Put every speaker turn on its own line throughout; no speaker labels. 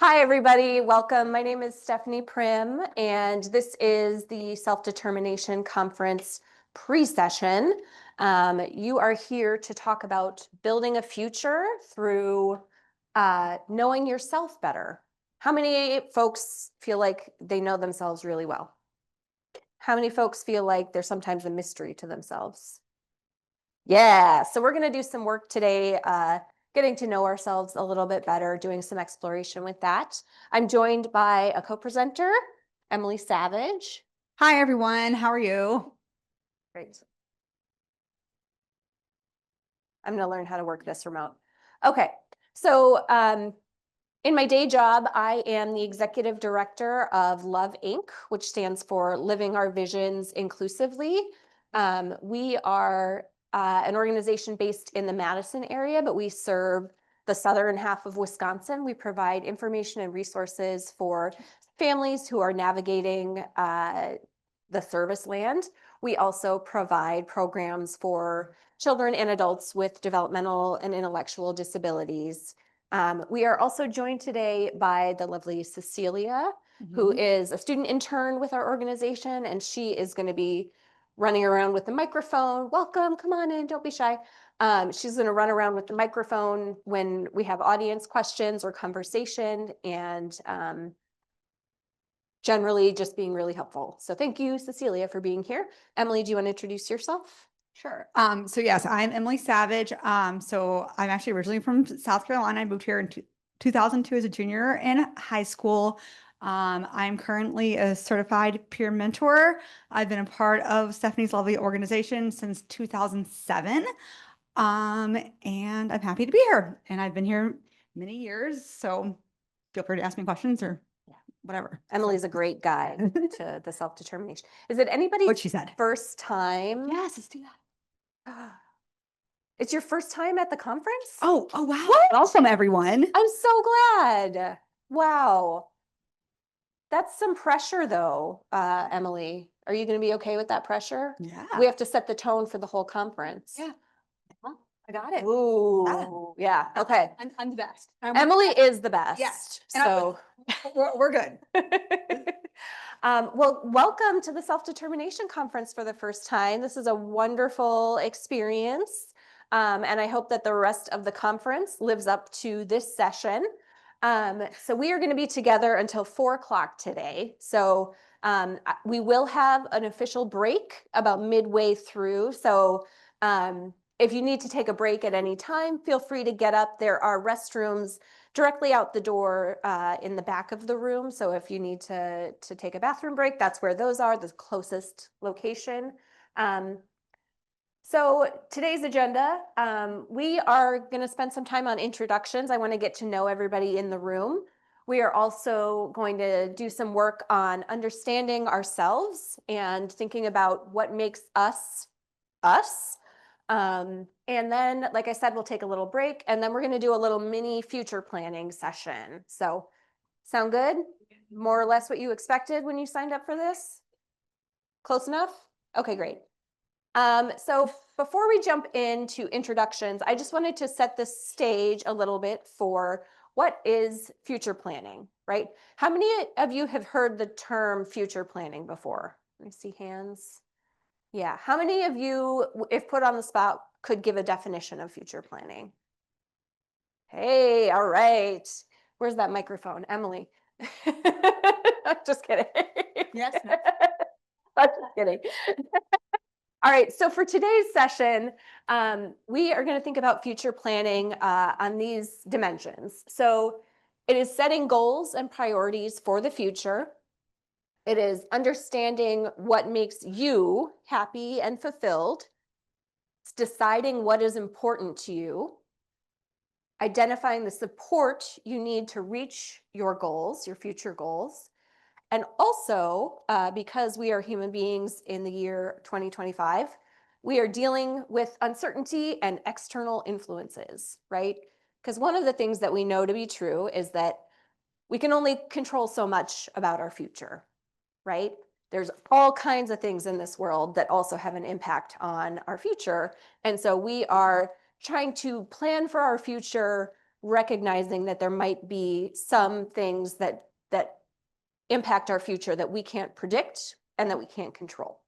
Hi, everybody. Welcome. My name is Stephanie Prim, and this is the Self-Determination Conference pre-session. You are here to talk about building a future through knowing yourself better. How many folks feel like they know themselves really well? How many folks feel like there's sometimes a mystery to themselves? Yeah, so we're going to do some work today, getting to know ourselves a little bit better, doing some exploration with that. I'm joined by a co-presenter, Emily Savage.
Hi, everyone. How are you?
Great. I'm going to learn how to work this remote. Okay, so in my day job, I am the executive director of Love Inc., which stands for Living Our Visions Inclusively. We are an organization based in the Madison area, but we serve the southern half of Wisconsin. We provide information and resources for families who are navigating the service land. We also provide programs for children and adults with developmental and intellectual disabilities. We are also joined today by the lovely Cecilia, who is a student intern with our organization, and she is going to be running around with the microphone. Welcome, come on in, don't be shy. She's going to run around with the microphone when we have audience questions or conversation, and generally just being really helpful. So thank you, Cecilia, for being here. Emily, do you want to introduce yourself?
Sure. So yes, I'm Emily Savage. So I'm actually originally from South Carolina. I moved here in 2002 as a junior in high school. I'm currently a certified peer mentor. I've been a part of Stephanie's lovely organization since 2007. And I'm happy to be here. And I've been here many years. So feel free to ask me questions or whatever.
Emily's a great guide to the self-determination. Is it anybody's
What she said.
first time?
Yes, let's do that.
It's your first time at the conference?
Oh, wow.
What?
Welcome, everyone.
I'm so glad. Wow. That's some pressure though, Emily. Are you going to be okay with that pressure?
Yeah.
We have to set the tone for the whole conference.
Yeah. Well, I got it.
Ooh, yeah. Okay.
I'm the best.
Emily is the best.
Yes.
So
We're good.
well, welcome to the Self-Determination Conference for the first time. This is a wonderful experience. And I hope that the rest of the conference lives up to this session. So we are going to be together until 4 o'clock today. So we will have an official break about midway through. So if you need to take a break at any time, feel free to get up. There are restrooms directly out the door in the back of the room. So if you need to take a bathroom break, that's where those are, the closest location. So today's agenda, we are going to spend some time on introductions. I want to get to know everybody in the room. We are also going to do some work on understanding ourselves and thinking about what makes us us. And then, like I said, we'll take a little break, and then we're going to do a little mini future planning session. So sound good? More or less what you expected when you signed up for this? Close enough? Okay, great. So before we jump into introductions, I just wanted to set the stage a little bit for what is future planning, right? How many of you have heard the term future planning before? Let me see hands. Yeah. How many of you, if put on the spot, could give a definition of future planning? Hey, all right. Where's that microphone? Emily. Just kidding.
Yes.
I'm just kidding. All right, so for today's session, we are going to think about future planning on these dimensions. So it is setting goals and priorities for the future. It is understanding what makes you happy and fulfilled. It's deciding what is important to you. Identifying the support you need to reach your goals, your future goals. And also, because we are human beings in the year 2025, we are dealing with uncertainty and external influences, right? Because one of the things that we know to be true is that we can only control so much about our future, right? There's all kinds of things in this world that also have an impact on our future. And so we are trying to plan for our future recognizing that there might be some things that impact our future that we can't predict and that we can't control.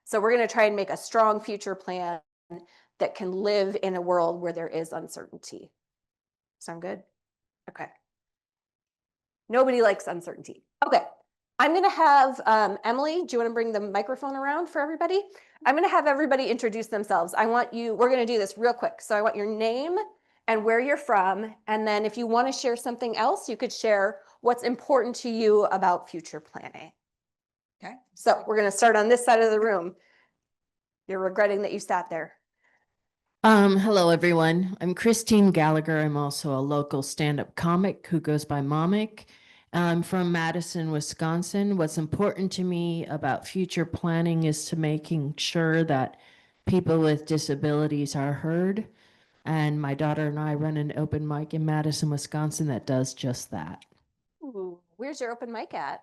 So we're going to try and make a strong future plan that can live in a world where there is uncertainty. Sound good? Okay. Nobody likes uncertainty. Okay. I'm going to have Emily, do you want to bring the microphone around for everybody? I'm going to have everybody introduce themselves. We're going to do this real quick. So I want your name and where you're from. And then if you want to share something else, you could share what's important to you about future planning.
Okay.
So we're going to start on this side of the room. You're regretting that you sat there.
Hello, everyone. I'm Christine Gallagher. I'm also a local stand-up comic who goes by Momic. I'm from Madison, Wisconsin. What's important to me about future planning is to making sure that people with disabilities are heard. And my daughter and I run an open mic in Madison, Wisconsin that does just that.
Ooh, where's your open mic at?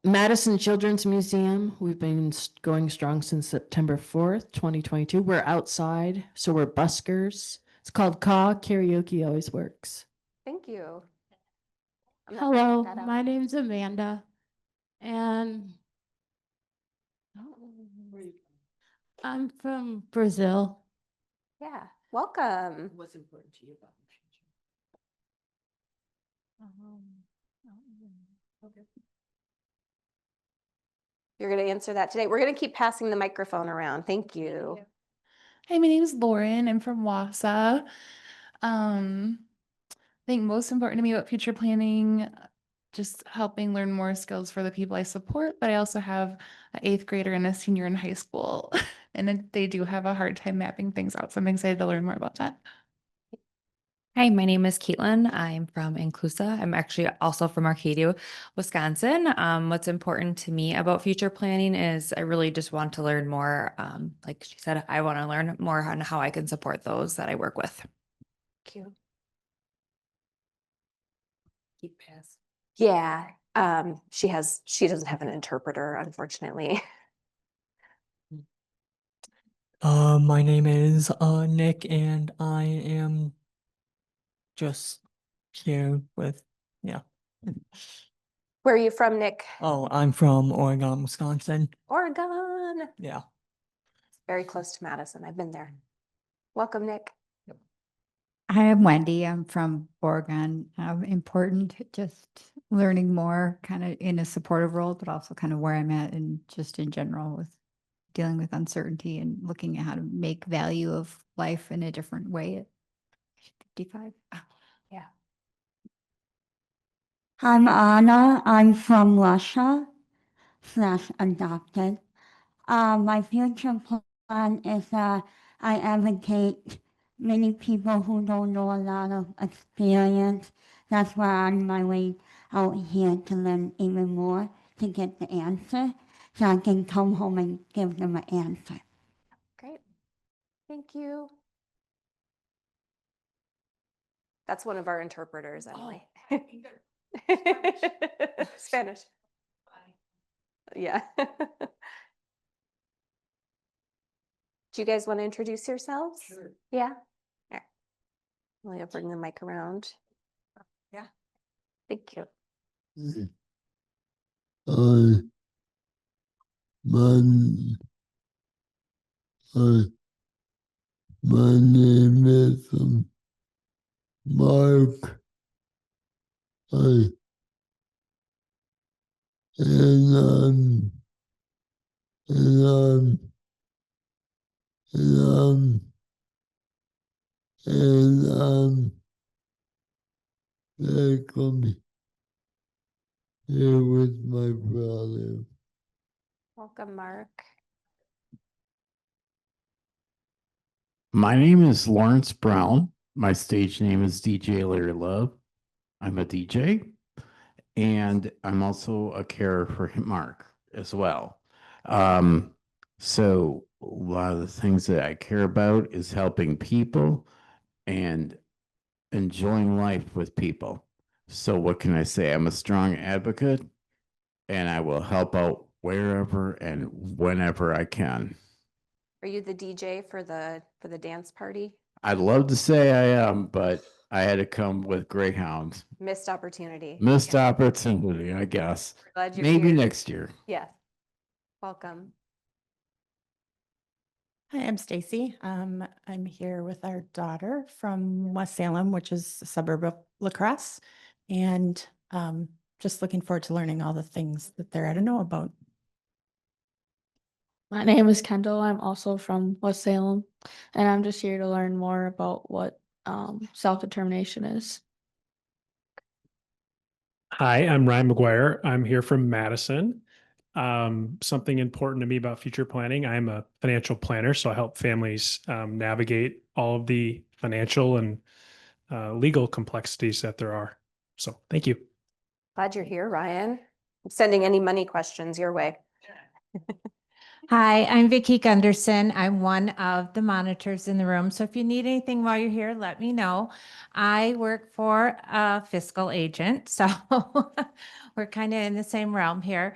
Madison Children's Museum. We've been going strong since September 4th, 2022. We're outside, so we're buskers. It's called Caw. Karaoke always works.
Thank you. I'm not
Hello,
putting that out.
my name's Amanda, and I'm from Brazil.
Yeah, welcome.
What's important to you about the future?
Okay.
You're going to answer that today. We're going to keep passing the microphone around. Thank you.
Hey, my name is Lauren. I'm from Wausau. I think most important to me about future planning, just helping learn more skills for the people I support, but I also have an 8th grader and a senior in high school, and they do have a hard time mapping things out. So I'm excited to learn more about that.
Hi, my name is Caitlin. I'm from Inclusa. I'm actually also from Arcadia, Wisconsin. What's important to me about future planning is I really just want to learn more. Like she said, I want to learn more on how I can support those that I work with.
Thank you.
Keep pass.
Yeah, she doesn't have an interpreter, unfortunately.
My name is Nick, and I am just here with, yeah.
Where are you from, Nick?
Oh, I'm from Oregon, Wisconsin.
Oregon.
Yeah.
Very close to Madison. I've been there. Welcome, Nick.
Hi, I'm Wendy. I'm from Oregon. Important, just learning more kind of in a supportive role, but also kind of where I'm at and just in general with dealing with uncertainty and looking at how to make value of life in a different way at 55.
Yeah.
I'm Anna. I'm from Russia / adopted. My future plan is I advocate many people who don't know a lot of experience. That's why I'm on my way out here to learn even more to get the answer so I can come home and give them an answer.
Great. Thank you. That's one of our interpreters, Emily. Spanish. Yeah. Do you guys want to introduce yourselves?
Sure.
Yeah. All right. I'll bring the mic around.
Yeah.
Thank you.
My, my name is Mark. And and I'm welcome here with my brother.
Welcome, Mark.
My name is Lawrence Brown. My stage name is DJ Larry Love. I'm a DJ, and I'm also a carer for Mark as well. So a lot of the things that I care about is helping people and enjoying life with people. So what can I say? I'm a strong advocate, and I will help out wherever and whenever I can.
Are you the DJ for the dance party?
I'd love to say I am, but I had to come with Greyhound.
Missed opportunity.
Missed opportunity, I guess.
Glad you're
Maybe
here.
next year.
Yeah. Welcome.
Hi, I'm Stacy. I'm here with our daughter from West Salem, which is a suburb of La Crosse, and just looking forward to learning all the things that there are to know about.
My name is Kendall. I'm also from West Salem, and I'm just here to learn more about what self-determination is.
Hi, I'm Ryan McGuire. I'm here from Madison. Something important to me about future planning. I'm a financial planner, so I help families navigate all of the financial and legal complexities that there are. So thank you.
Glad you're here, Ryan. I'm sending any money questions your way.
Hi, I'm Vicki Gunderson. I'm one of the monitors in the room. So if you need anything while you're here, let me know. I work for a fiscal agent, so we're kind of in the same realm here.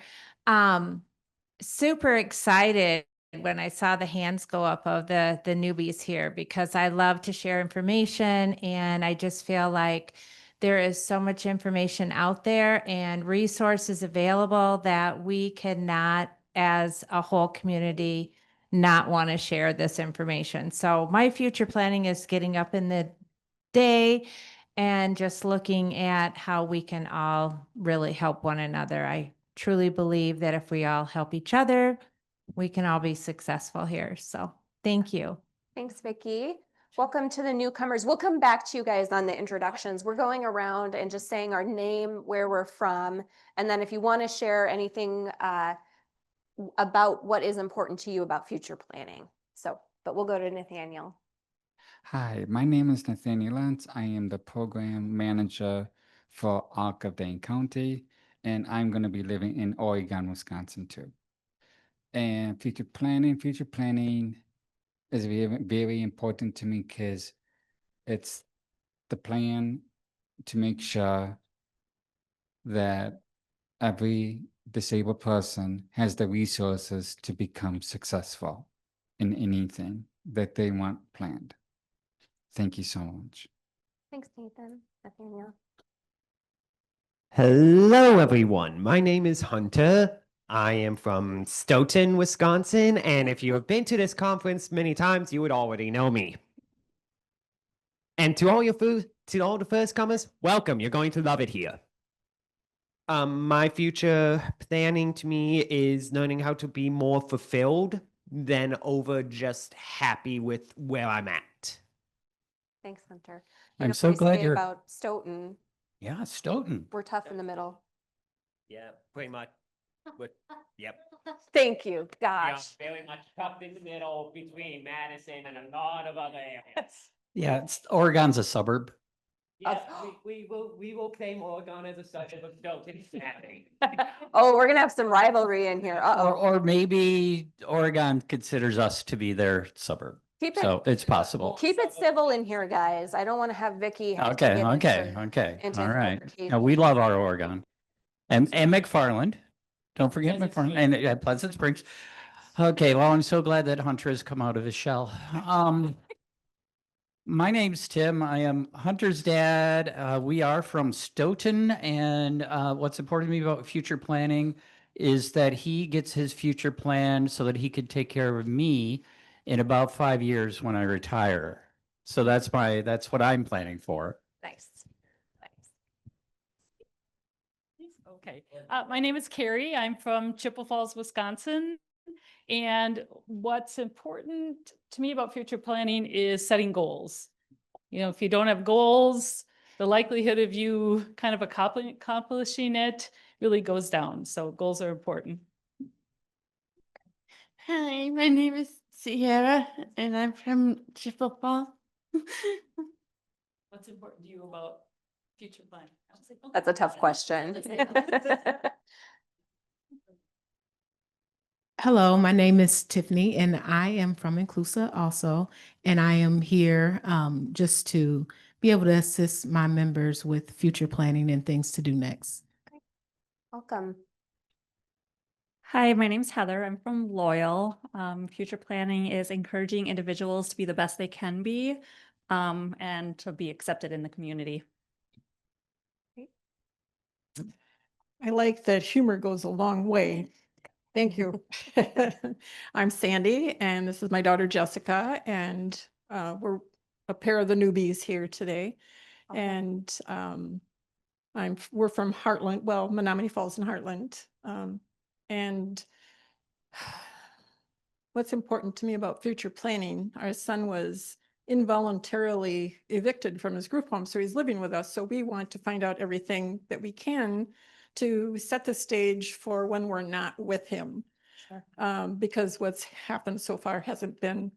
Super excited when I saw the hands go up of the newbies here because I love to share information and I just feel like there is so much information out there and resources available that we cannot, as a whole community, not want to share this information. So my future planning is getting up in the day and just looking at how we can all really help one another. I truly believe that if we all help each other, we can all be successful here. So thank you.
Thanks, Vicki. Welcome to the newcomers. We'll come back to you guys on the introductions. We're going around and just saying our name, where we're from, and then if you want to share anything about what is important to you about future planning. So, but we'll go to Nathaniel.
Hi, my name is Nathaniel Lentz. I am the program manager for Arc of Dane County, and I'm going to be living in Oregon, Wisconsin too. And future planning is very, very important to me because it's the plan to make sure that every disabled person has the resources to become successful in anything that they want planned. Thank you so much.
Thanks, Nathan. Nathaniel.
Hello, everyone. My name is Hunter. I am from Stoughton, Wisconsin, and if you have been to this conference many times, you would already know me. And to all the first comers, welcome. You're going to love it here. My future planning to me is learning how to be more fulfilled than over just happy with where I'm at.
Thanks, Hunter.
I'm so glad you're
about Stoughton.
Yeah, Stoughton.
We're tough in the middle.
Yeah, pretty much. But, yep.
Thank you. Gosh.
Very much tucked in the middle between Madison and a lot of other areas.
Yeah, Oregon's a suburb.
Yeah, we will claim Oregon as a suburb of Stoughton.
Oh, we're gonna have some rivalry in here. Uh-oh.
Or maybe Oregon considers us to be their suburb. So it's possible.
Keep it civil in here, guys. I don't want to have Vicky. have to
Okay,
get
okay,
into-
okay.
into
All right.
confrontation.
Now, we love our Oregon. And McFarland. Don't forget McFarland and Pleasant Springs. Okay, well, I'm so glad that Hunter has come out of his shell. My name's Tim. I am Hunter's dad. We are from Stoughton, and what's important to me about future planning is that he gets his future plan so that he could take care of me in about 5 years when I retire. So that's what I'm planning for.
Nice.
Okay. My name is Carrie. I'm from Chippewa Falls, Wisconsin. And what's important to me about future planning is setting goals. You know, if you don't have goals, the likelihood of you kind of accomplishing it really goes down. So goals are important.
Hi, my name is Sierra, and I'm from Chippewa Falls.
What's important to you about future planning?
That's a tough question.
Hello, my name is Tiffany, and I am from Inclusa also, and I am here just to be able to assist my members with future planning and things to do next.
Welcome.
Hi, my name's Heather. I'm from Loyal. Future planning is encouraging individuals to be the best they can be, and to be accepted in the community.
I like that humor goes a long way. Thank you. I'm Sandy, and this is my daughter Jessica, and we're a pair of the newbies here today.
Okay.
And we're from Heartland, well, Menominee Falls and Heartland. And what's important to me about future planning, our son was involuntarily evicted from his group home, so he's living with us. So we want to find out everything that we can to set the stage for when we're not with him.
Sure.
Because what's happened so far hasn't been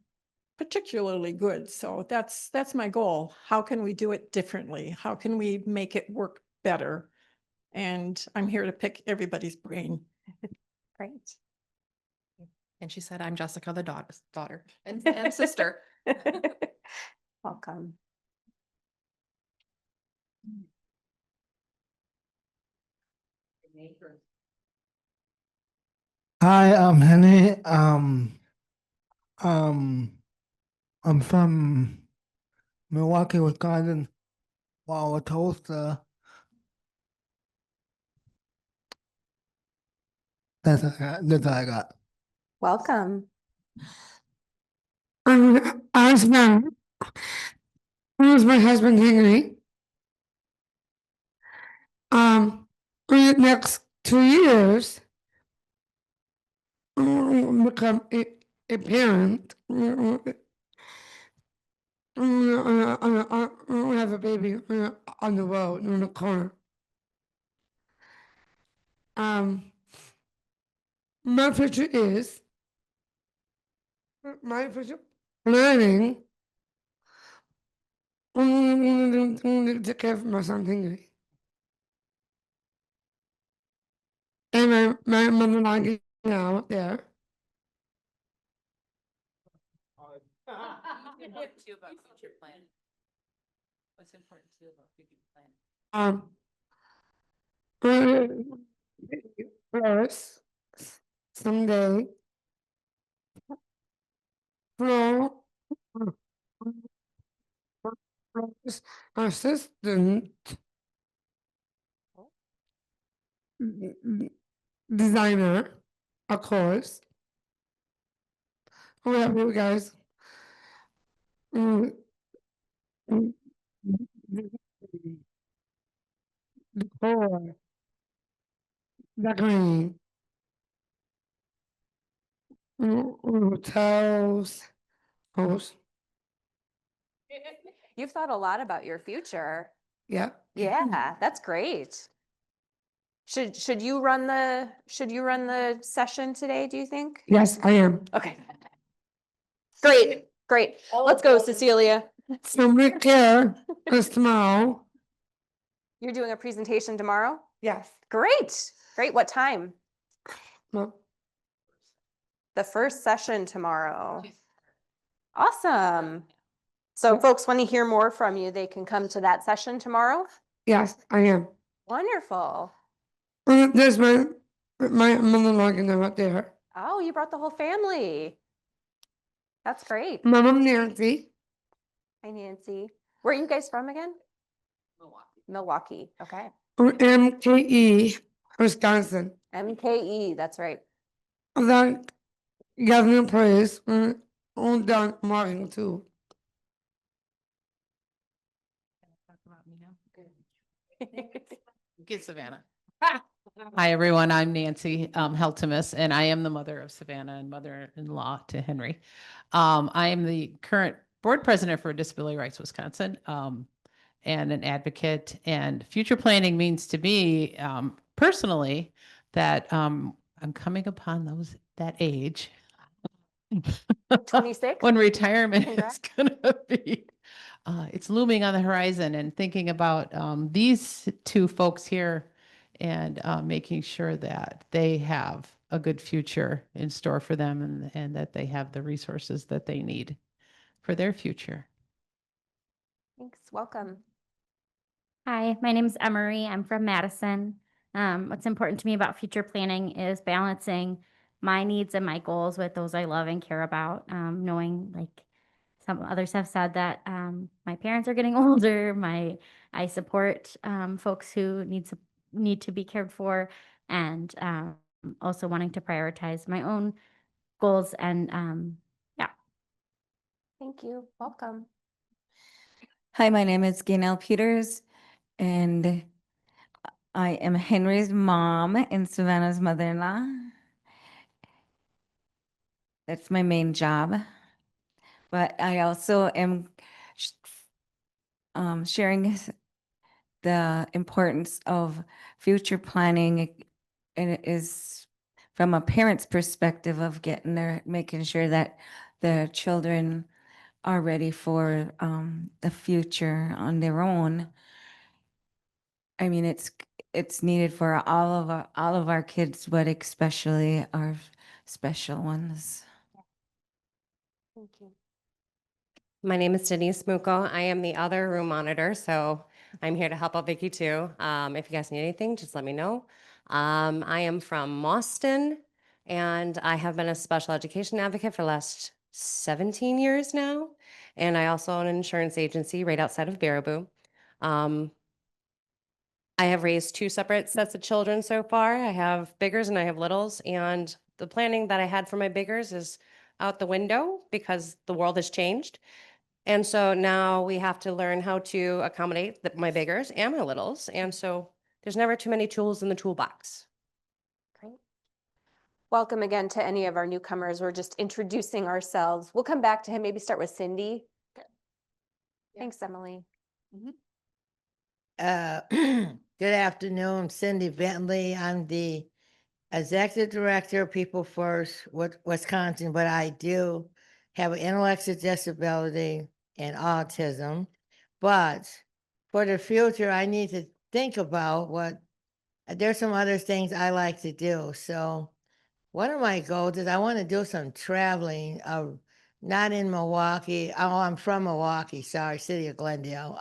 particularly good. So that's my goal. How can we do it differently? How can we make it work better? And I'm here to pick everybody's brain.
Great.
And she said, I'm Jessica, the daughter and sister.
Welcome.
Hi, I'm Henny. I'm from Milwaukee, Wisconsin. Wauwatosa. That's all I got.
Welcome.
Osman. Who's my husband Henry? In the next 2 years, I'm become a parent. I have a baby on the road in the corner. My future is my future planning. To care for my son Henry. And my mother-in-law now up there.
What's important to you about future planning?
First, someday, flow, assistant, designer, of course. Whatever you guys. Decor, decorating, hotels, host.
You've thought a lot about your future.
Yeah.
Yeah, that's great. Should you run the session today, do you think?
Yes, I am.
Okay. Great. Let's go, Cecilia.
Somebody care is tomorrow.
You're doing a presentation tomorrow?
Yes.
Great. What time?
No.
The first session tomorrow. Awesome. So folks want to hear more from you, they can come to that session tomorrow?
Yes, I am.
Wonderful.
There's my mother-in-law right there.
Oh, you brought the whole family. That's great.
My mom Nancy.
Hi, Nancy. Where are you guys from again? Milwaukee. Okay.
MKE, Wisconsin.
MKE, that's right.
That Governor Praise, all done marketing too.
Get Savannah. Hi, everyone. I'm Nancy Heltemus, and I am the mother of Savannah and mother-in-law to Henry. I am the current board president for Disability Rights Wisconsin and an advocate. And future planning means to me personally that I'm coming upon that age.
26?
When retirement
Congrats.
is going to be. It's looming on the horizon, and thinking about these two folks here and making sure that they have a good future in store for them and that they have the resources that they need for their future.
Thanks. Welcome.
Hi, my name is Emery. I'm from Madison. What's important to me about future planning is balancing my needs and my goals with those I love and care about, knowing like some others have said that my parents are getting older. I support folks who need to be cared for, and also wanting to prioritize my own goals and yeah.
Thank you. Welcome.
Hi, my name is Gaynell Peters, and I am Henry's mom and Savannah's mother-in-law. That's my main job. But I also am sharing the importance of future planning, and it is from a parent's perspective of making sure that the children are ready for the future on their own. I mean, it's needed for all of our kids, but especially our special ones.
Thank you.
My name is Denise Muko. I am the other room monitor, so I'm here to help out Vicky too. If you guys need anything, just let me know. I am from Mauston, and I have been a special education advocate for the last 17 years now. And I also own an insurance agency right outside of Baraboo. I have raised 2 separate sets of children so far. I have biggers and I have littles, and the planning that I had for my biggers is out the window because the world has changed. And so now we have to learn how to accommodate my biggers and my littles. And so there's never too many tools in the toolbox.
Great. Welcome again to any of our newcomers. We're just introducing ourselves. We'll come back to him, maybe start with Cindy. Thanks, Emily.
Good afternoon, Cindy Bentley. I'm the Executive Director of People First Wisconsin, but I do have an intellectual disability and autism. But for the future, I need to think about there's some other things I like to do. So one of my goals is I want to do some traveling, not in Milwaukee. Oh, I'm from Milwaukee, sorry, city of Glendale.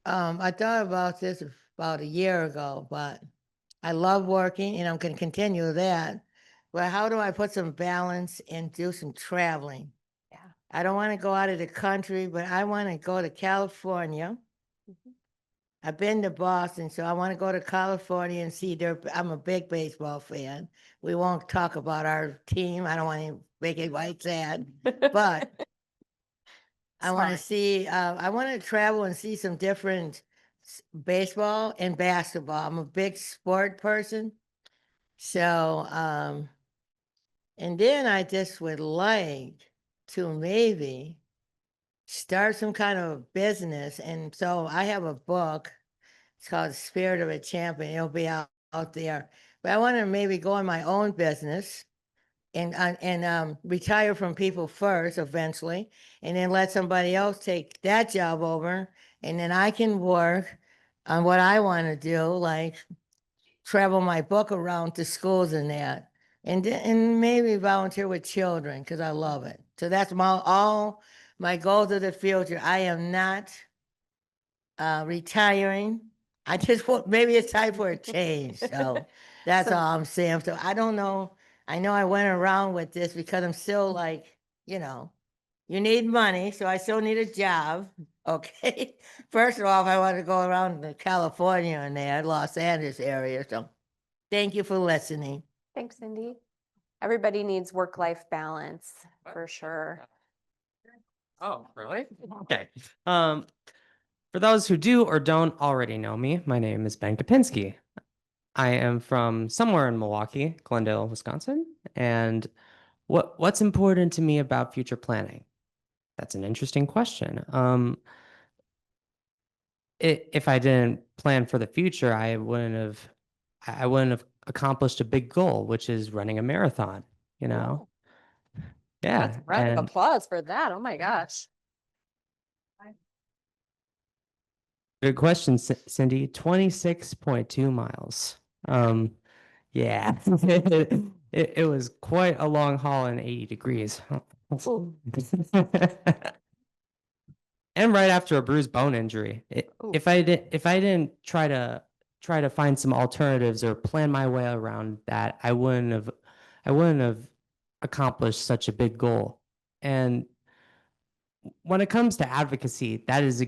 I thought about this about a year ago, but I love working and I'm going to continue that. But how do I put some balance and do some traveling?
Yeah.
I don't want to go out of the country, but I want to go to California. I've been to Boston, so I want to go to California and see I'm a big baseball fan. We won't talk about our team. I don't want to make anybody sad, but I want to see, I want to travel and see some different baseball and basketball. I'm a big sport person. So, and then I just would like to maybe start some kind of business. And so I have a book. It's called Spirit of a Champion. It'll be out there. But I want to maybe go in my own business and retire from People First eventually, and then let somebody else take that job over, and then I can work on what I want to do, like travel my book around to schools and that, and maybe volunteer with children because I love it. So that's all my goals of the future. I am not retiring. I just want, maybe it's time for a change. So that's all I'm saying. So I don't know. I know I went around with this because I'm still like, you need money, so I still need a job. Okay. First of all, I want to go around to California and there, Los Angeles area. So thank you for listening.
Thanks, Cindy. Everybody needs work-life balance for sure.
Oh, really? Okay. For those who do or don't already know me, my name is Ben Kapinski. I am from somewhere in Milwaukee, Glendale, Wisconsin. And what's important to me about future planning? That's an interesting question. If I didn't plan for the future, I wouldn't have accomplished a big goal, which is running a marathon, Yeah.
That's a round of
and-
applause for that. Oh my gosh.
Good question, Cindy. 26.2 miles. Yeah, it was quite a long haul in 80 degrees. And right after a bruised bone injury. If I didn't try to find some alternatives or plan my way around that, I wouldn't have accomplished such a big goal. And when it comes to advocacy, that is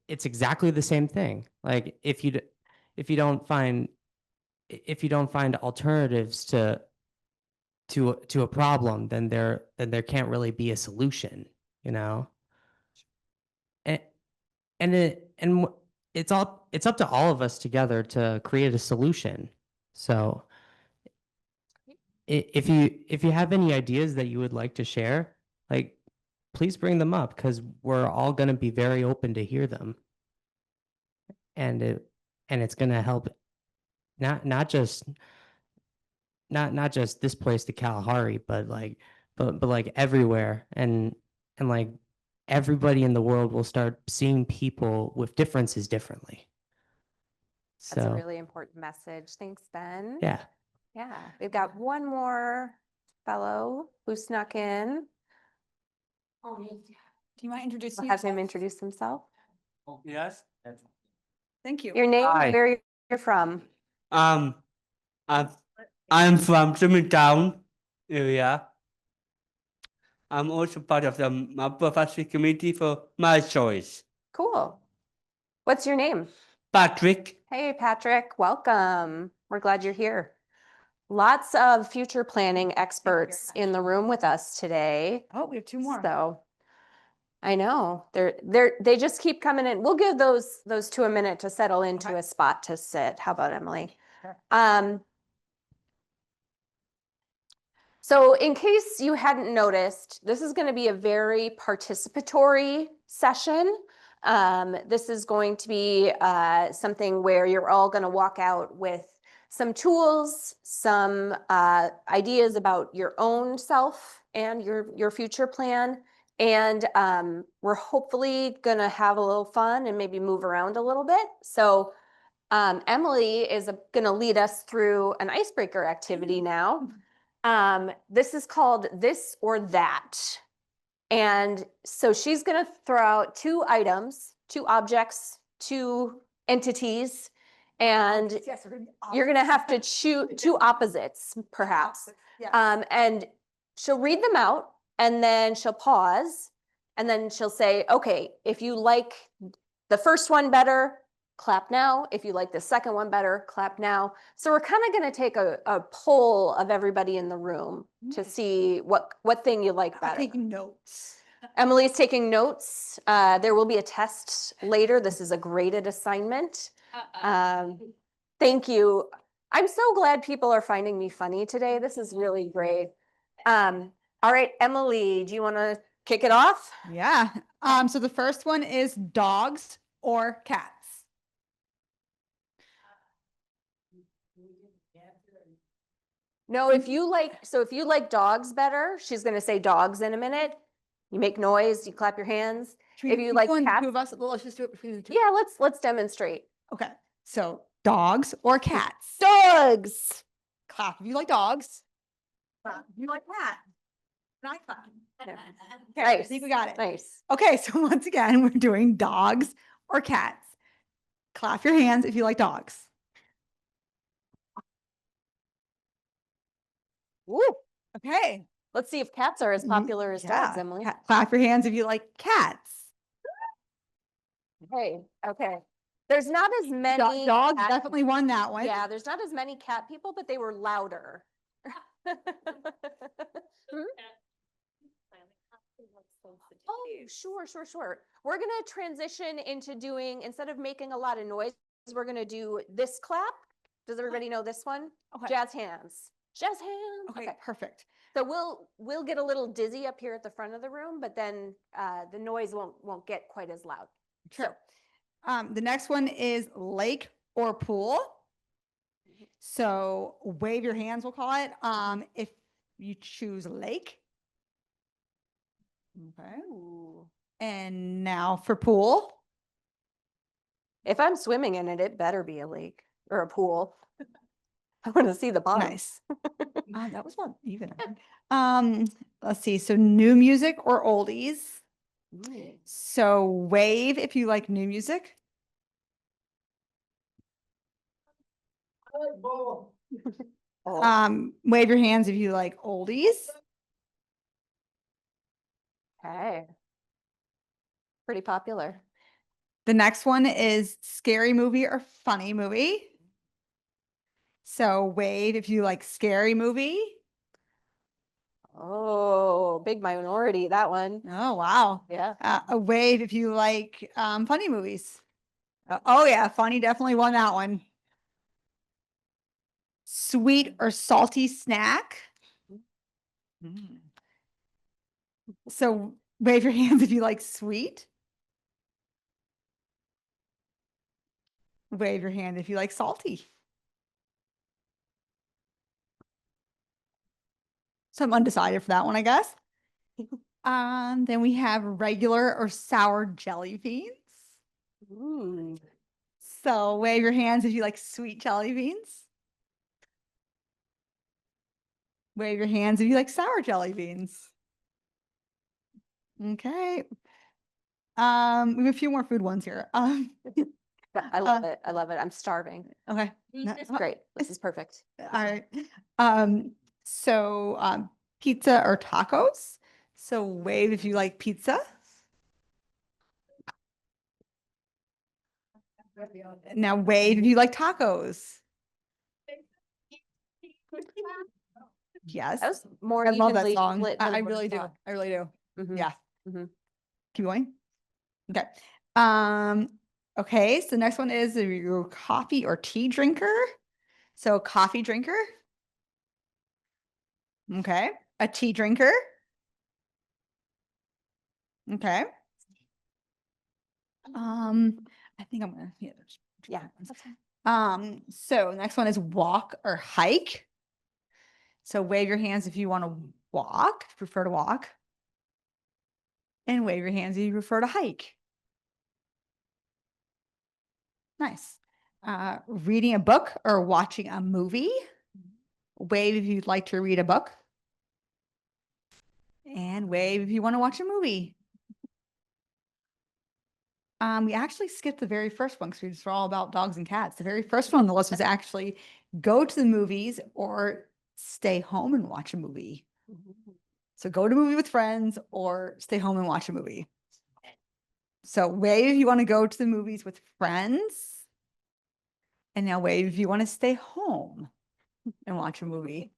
it's exactly the same thing. Like if you don't find alternatives to a problem, then there can't really be a solution, you know? And it's up to all of us together to create a solution. So if you have any ideas that you would like to share, like, please bring them up, because we're all going to be very open to hear them. And it's going to help not just this place, the Kalahari, but like everywhere, and like everybody in the world will start seeing people with differences differently.
That's a
So
really important message. Thanks, Ben.
yeah.
Yeah, we've got one more fellow who snuck in.
Do you mind introducing
We'll have him
yourself?
introduce himself.
Yes. Thank you.
Your name,
Hi.
where you're from.
I'm I'm from Germantown area. I'm also part of the Maplefashi community for My Choice.
Cool. What's your name?
Patrick.
Hey, Patrick, welcome. We're glad you're here. Lots of future planning experts in the room with us today.
Oh, we have two more.
So I know they just keep coming in. We'll give those two a minute to settle into a spot to sit. How about Emily?
Sure.
So in case you hadn't noticed, this is going to be a very participatory session. This is going to be something where you're all going to walk out with some tools, some ideas about your own self and your future plan. And we're hopefully going to have a little fun and maybe move around a little bit. So Emily is going to lead us through an icebreaker activity now. This is called This or That. And so she's going to throw out two items, two objects, two entities, and you're going to have to choose two opposites, perhaps. And she'll read them out, and then she'll pause, and then she'll say, okay, if you like the first one better, clap now. If you like the second one better, clap now. So we're kind of going to take a poll of everybody in the room to see what thing you like better.
I'm taking notes.
Emily's taking notes. There will be a test later. This is a graded assignment. Thank you. I'm so glad people are finding me funny today. This is really great. All right, Emily, do you want to kick it off?
Yeah. So the first one is dogs or cats.
No, if you like dogs better, she's going to say dogs in a minute. You make noise, you clap your hands. If you like cats,
two of us, let's just do it between the two.
yeah, let's demonstrate.
Okay. So dogs or cats.
Dogs.
Clap if you like dogs. Clap if you like cats. Not clap. Okay, I
Nice.
think we got it.
Nice.
Okay, so once again, we're doing dogs or cats. Clap your hands if you like dogs.
Woo.
Okay.
Let's see if cats are as popular as dogs, Emily.
Clap your hands if you like cats.
Hey, okay. There's not as many
Dogs
cat-
definitely won that one.
Yeah, there's not as many cat people, but they were louder. Oh, sure. We're gonna transition into doing, instead of making a lot of noise, we're gonna do this clap. Does everybody know this one?
Okay.
Jazz hands. Jazz hands.
Okay, perfect.
So we'll get a little dizzy up here at the front of the room, but then the noise won't get quite as loud.
Sure. The next one is lake or pool. So wave your hands, we'll call it. If you choose lake. Okay. And now for pool.
If I'm swimming in it, it better be a lake or a pool. I want to see the bottom.
Nice. That was one even. Let's see. So new music or oldies. So wave if you like new music. Wave your hands if you like oldies.
Okay. Pretty popular.
The next one is scary movie or funny movie. So wave if you like scary movie.
Oh, big minority, that one.
Oh, wow.
Yeah.
A wave if you like funny movies. Oh yeah, funny definitely won that one. Sweet or salty snack. So wave your hands if you like sweet. Wave your hand if you like salty. So I'm undecided for that one, I guess. Then we have regular or sour jelly beans.
Ooh.
So wave your hands if you like sweet jelly beans. Wave your hands if you like sour jelly beans. Okay. We have a few more food ones here.
I love it. I love it. I'm starving.
Okay.
It's great. This is perfect.
All right. So pizza or tacos. So wave if you like pizza. Now wave if you like tacos. Yes.
That was more
I love that
evenly
song.
split
I
than I
really do.
thought.
I really do.
Mhm.
Yeah.
Mhm.
Keep going. Okay. Okay, so next one is your coffee or tea drinker. So coffee drinker. Okay. A tea drinker. Okay. I think I'm gonna
Yeah.
So next one is walk or hike. So wave your hands if you want to walk, prefer to walk. And wave your hands if you prefer to hike. Nice. Reading a book or watching a movie. Wave if you'd like to read a book. And wave if you want to watch a movie. We actually skipped the very first one because we just were all about dogs and cats. The very first one on the list was actually go to the movies or stay home and watch a movie. So go to a movie with friends or stay home and watch a movie. So wave if you want to go to the movies with friends. And now wave if you want to stay home and watch a movie.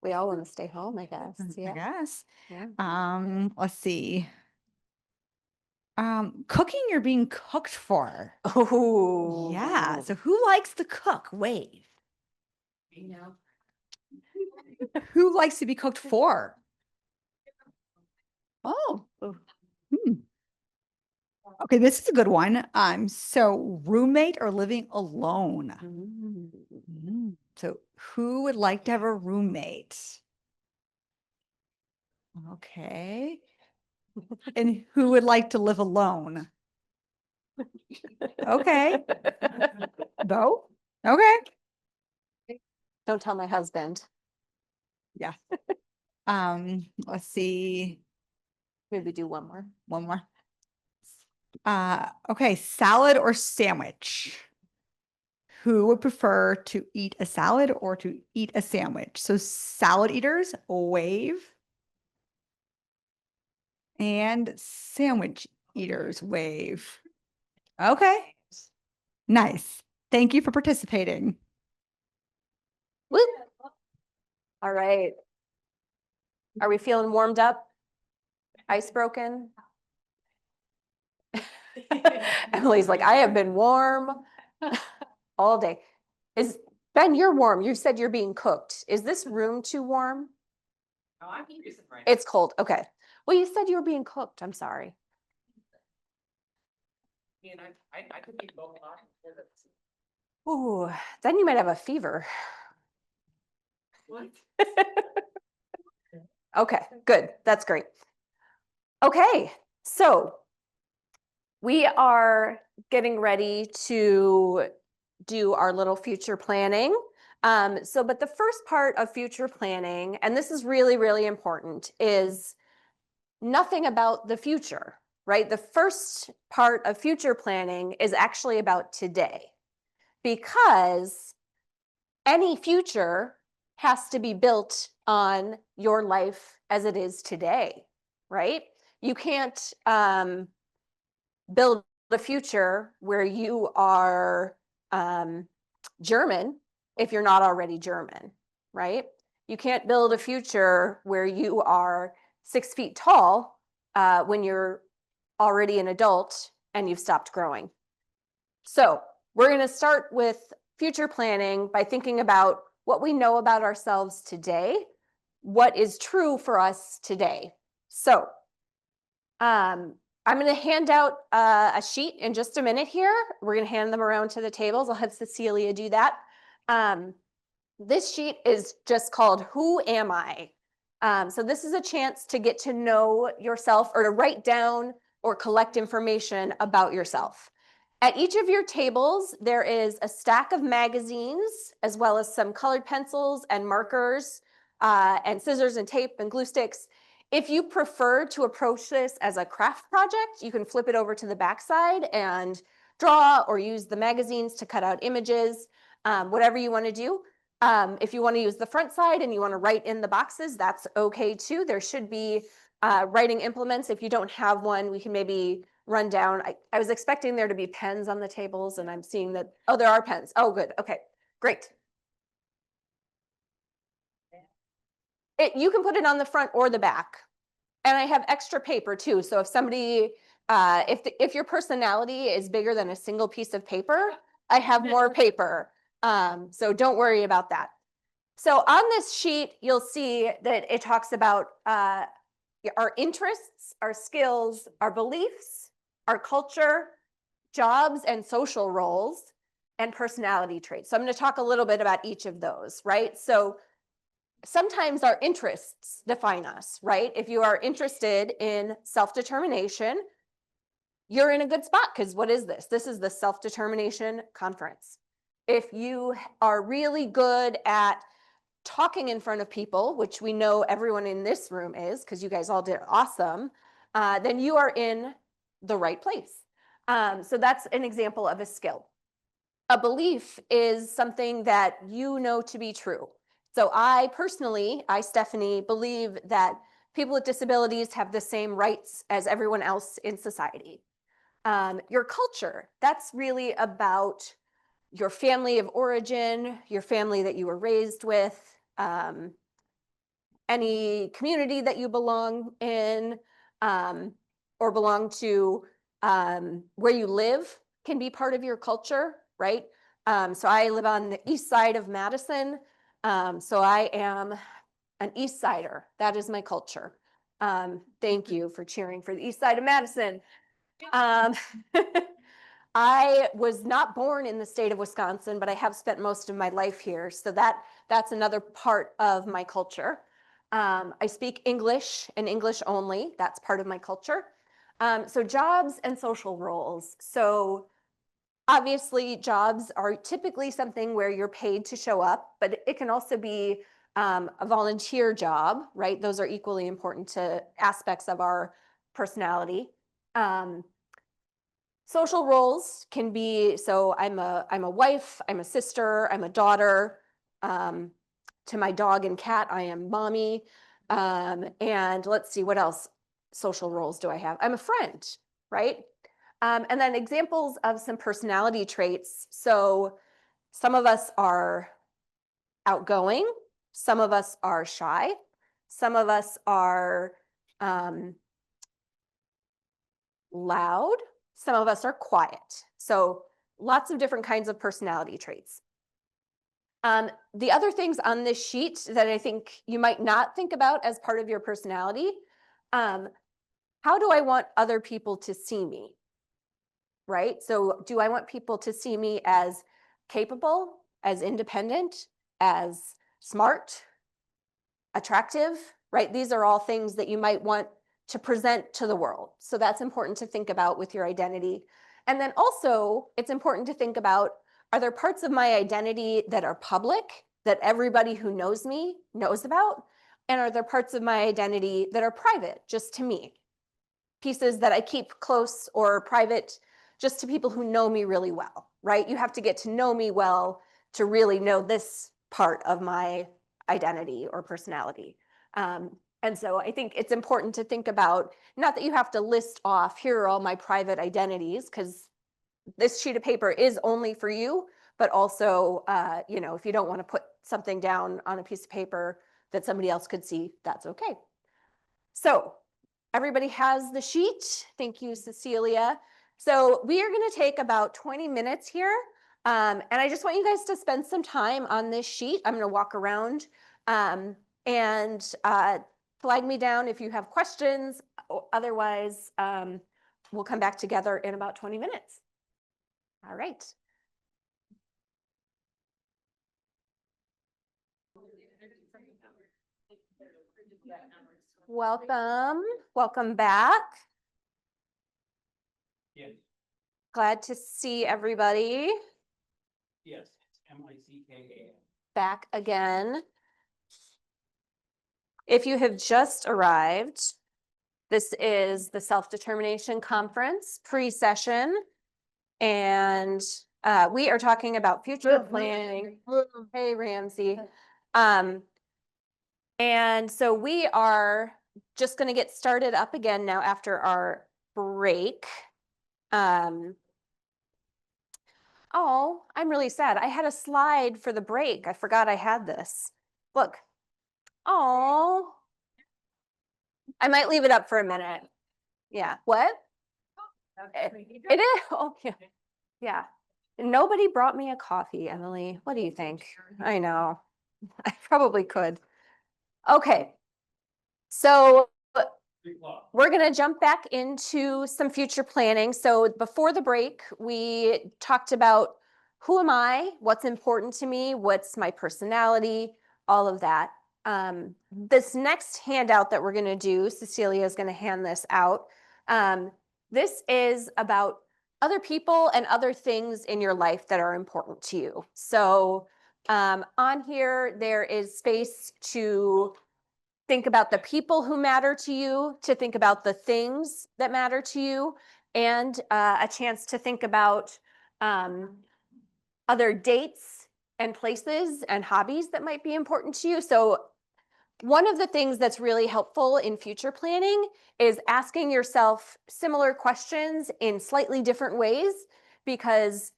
We all want to stay home, I guess.
I
Yeah.
guess.
Yeah.
Let's see. Cooking you're being cooked for.
Oh.
Yeah. So who likes to cook? Wave.
You know.
Who likes to be cooked for? Oh. Okay, this is a good one. So roommate or living alone. So who would like to have a roommate? Okay. And who would like to live alone? Okay. Bo? Okay.
Don't tell my husband.
Yeah. Let's see.
Maybe do one more.
One more. Okay, salad or sandwich? Who would prefer to eat a salad or to eat a sandwich? So salad eaters, wave. And sandwich eaters, wave. Okay. Nice. Thank you for participating.
Woo. All right. Are we feeling warmed up? Ice broken? Emily's like, I have been warm all day. Ben, you're warm. You said you're being cooked. Is this room too warm?
No, I'm freezing right
It's cold. Okay. Well, you said you were being cooked. I'm sorry.
I could be both options.
Ooh, then you might have a fever.
What?
Okay, good. That's great. Okay, so we are getting ready to do our little future planning. But the first part of future planning, and this is really, really important, is nothing about the future, right? The first part of future planning is actually about today, because any future has to be built on your life as it is today, right? You can't build a future where you are German if you're not already German, right? You can't build a future where you are 6 feet tall when you're already an adult and you've stopped growing. So we're going to start with future planning by thinking about what we know about ourselves today, what is true for us today. So I'm going to hand out a sheet in just a minute here. We're going to hand them around to the tables. I'll have Cecilia do that. This sheet is just called Who Am I? So this is a chance to get to know yourself or to write down or collect information about yourself. At each of your tables, there is a stack of magazines, as well as some colored pencils and markers, and scissors and tape and glue sticks. If you prefer to approach this as a craft project, you can flip it over to the backside and draw or use the magazines to cut out images, whatever you want to do. If you want to use the front side and you want to write in the boxes, that's okay too. There should be writing implements. If you don't have one, we can maybe run down. I was expecting there to be pens on the tables, and I'm seeing that, oh, there are pens. Oh, good. Okay, great. You can put it on the front or the back. And I have extra paper too. So if somebody, if your personality is bigger than a single piece of paper, I have more paper. So don't worry about that. So on this sheet, you'll see that it talks about our interests, our skills, our beliefs, our culture, jobs and social roles, and personality traits. So I'm going to talk a little bit about each of those, right? So sometimes our interests define us, right? If you are interested in self-determination, you're in a good spot because what is this? This is the Self-Determination Conference. If you are really good at talking in front of people, which we know everyone in this room is because you guys all did awesome, then you are in the right place. So that's an example of a skill. A belief is something that you know to be true. So I personally, Stephanie, believe that people with disabilities have the same rights as everyone else in society. Your culture, that's really about your family of origin, your family that you were raised with, any community that you belong in or belong to, where you live can be part of your culture, right? So I live on the east side of Madison. So I am an East Sider. That is my culture. Thank you for cheering for the East Side of Madison. I was not born in the state of Wisconsin, but I have spent most of my life here. So that's another part of my culture. I speak English and English only. That's part of my culture. So jobs and social roles. So obviously, jobs are typically something where you're paid to show up, but it can also be a volunteer job, right? Those are equally important to aspects of our personality. Social roles can be, so I'm a wife, I'm a sister, I'm a daughter. To my dog and cat, I am mommy. And let's see, what else social roles do I have? I'm a friend, right? And then examples of some personality traits. So some of us are outgoing, some of us are shy, some of us are loud, some of us are quiet. So lots of different kinds of personality traits. The other things on this sheet that I think you might not think about as part of your personality, how do I want other people to see me? Right? So do I want people to see me as capable, as independent, as smart, attractive, right? These are all things that you might want to present to the world. So that's important to think about with your identity. And then also it's important to think about, are there parts of my identity that are public, that everybody who knows me knows about? And are there parts of my identity that are private, just to me? Pieces that I keep close or private just to people who know me really well, right? You have to get to know me well to really know this part of my identity or personality. And And so I think it's important to think about, not that you have to list off, here are all my private identities, because this sheet of paper is only for you, but also, you know, if you don't want to put something down on a piece of paper that somebody else could see, that's okay. So everybody has the sheet. Thank you, Cecilia. So we are going to take about 20 minutes here. And I just want you guys to spend some time on this sheet. I'm going to walk around and flag me down if you have questions. Otherwise, we'll come back together in about 20 minutes. All right. Welcome. Welcome back.
Yes.
Glad to see everybody
Yes. MICKA.
back again. If you have just arrived, this is the Self-Determination Conference pre-session. And we are talking about future planning. Hey, Ramsey. And so we are just going to get started up again now after our break. Oh, I'm really sad. I had a slide for the break. I forgot I had this. Look. Oh, I might leave it up for a minute. Yeah. What? It is. Oh, yeah. Yeah. Nobody brought me a coffee, Emily. What do you think? I know. I probably could. Okay. So we're going to jump back into some future planning. So before the break, we talked about who am I, what's important to me, what's my personality, all of that. This next handout that we're going to do, Cecilia is going to hand this out. This is about other people and other things in your life that are important to you. So on here, there is space to think about the people who matter to you, to think about the things that matter to you, and a chance to think about other dates and places and hobbies that might be important to you. So one of the things that's really helpful in future planning is asking yourself similar questions in slightly different ways, because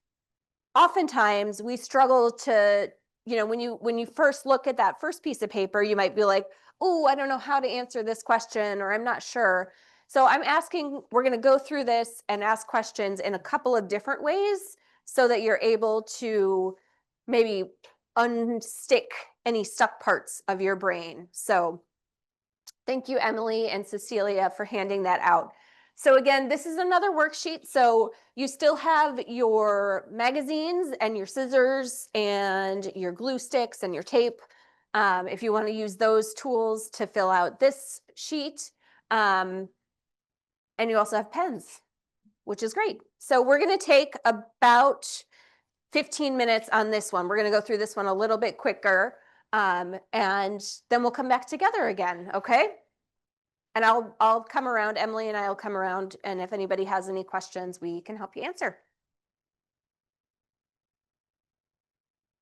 oftentimes we struggle to, you know, when you first look at that first piece of paper, you might be like, oh, I don't know how to answer this question, or I'm not sure. So we're going to go through this and ask questions in a couple of different ways so that you're able to maybe unstick any stuck parts of your brain. So thank you, Emily and Cecilia, for handing that out. So again, this is another worksheet. So you still have your magazines and your scissors and your glue sticks and your tape. If you want to use those tools to fill out this sheet. And you also have pens, which is great. So we're going to take about 15 minutes on this one. We're going to go through this one a little bit quicker. And then we'll come back together again, okay? And I'll come around, Emily and I will come around, and if anybody has any questions, we can help you answer.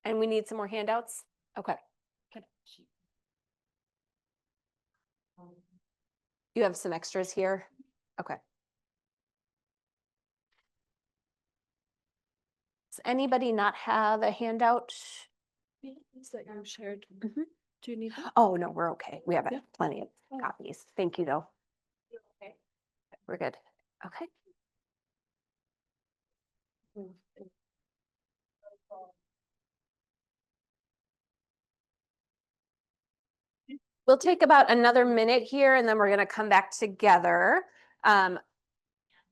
And we need some more handouts? Okay. You have some extras here? Okay. Does anybody not have a handout?
That you shared.
Mhm.
Do you need that?
Oh, no, we're okay. We have
Yeah.
plenty of copies. Thank you, though.
Okay.
We're good. Okay. We'll take about another minute here, and then we're going to come back together.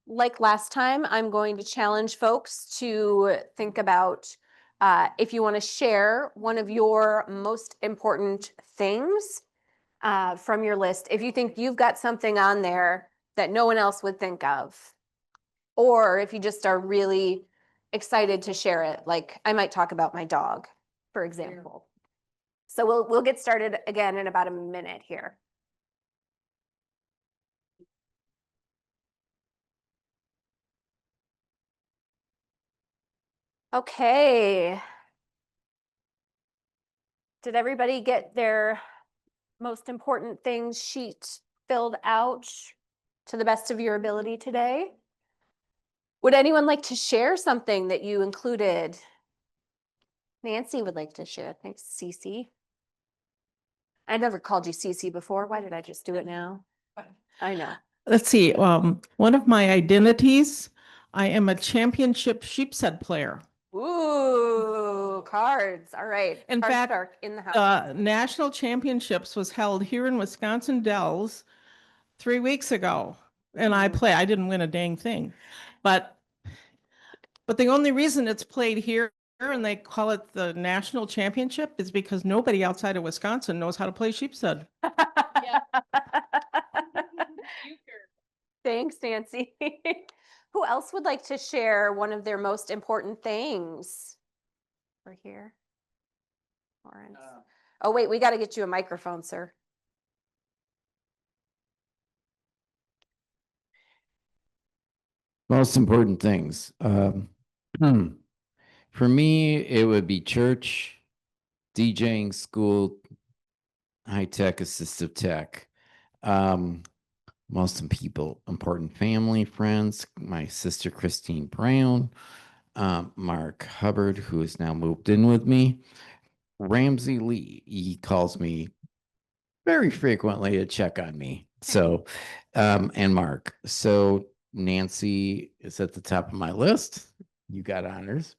Like last time, I'm going to challenge folks to think about if you want to share one of your most important things from your list. If you think you've got something on there that no one else would think of, or if you just are really excited to share it, like I might talk about my dog, for example. So we'll get started again in about a minute here. Okay. Did everybody get their most important things sheet filled out to the best of your ability today. Would anyone like to share something that you included? Nancy would like to share. Thanks, Cece. I never called you Cece before. Why did I just do it now? I know.
Let's see, one of my identities, I am a championship sheepshead player.
Ooh, cards. All right.
In
Card
fact,
Shark in the house.
National Championships was held here in Wisconsin Dells 3 weeks ago. And I didn't win a dang thing. But the only reason it's played here and they call it the National Championship is because nobody outside of Wisconsin knows how to play sheepshead.
Thanks, Nancy. Who else would like to share one of their most important things? We're here. Lawrence. Oh, wait, we got to get you a microphone, sir.
Most important things. For me, it would be church, DJing, school, high-tech, assistive tech. Most important family, friends, my sister Christine Brown, Mark Hubbard, who has now moved in with me, Ramsey Lee, he calls me very frequently to check on me. So, and Mark. So Nancy is at the top of my list. You got honors.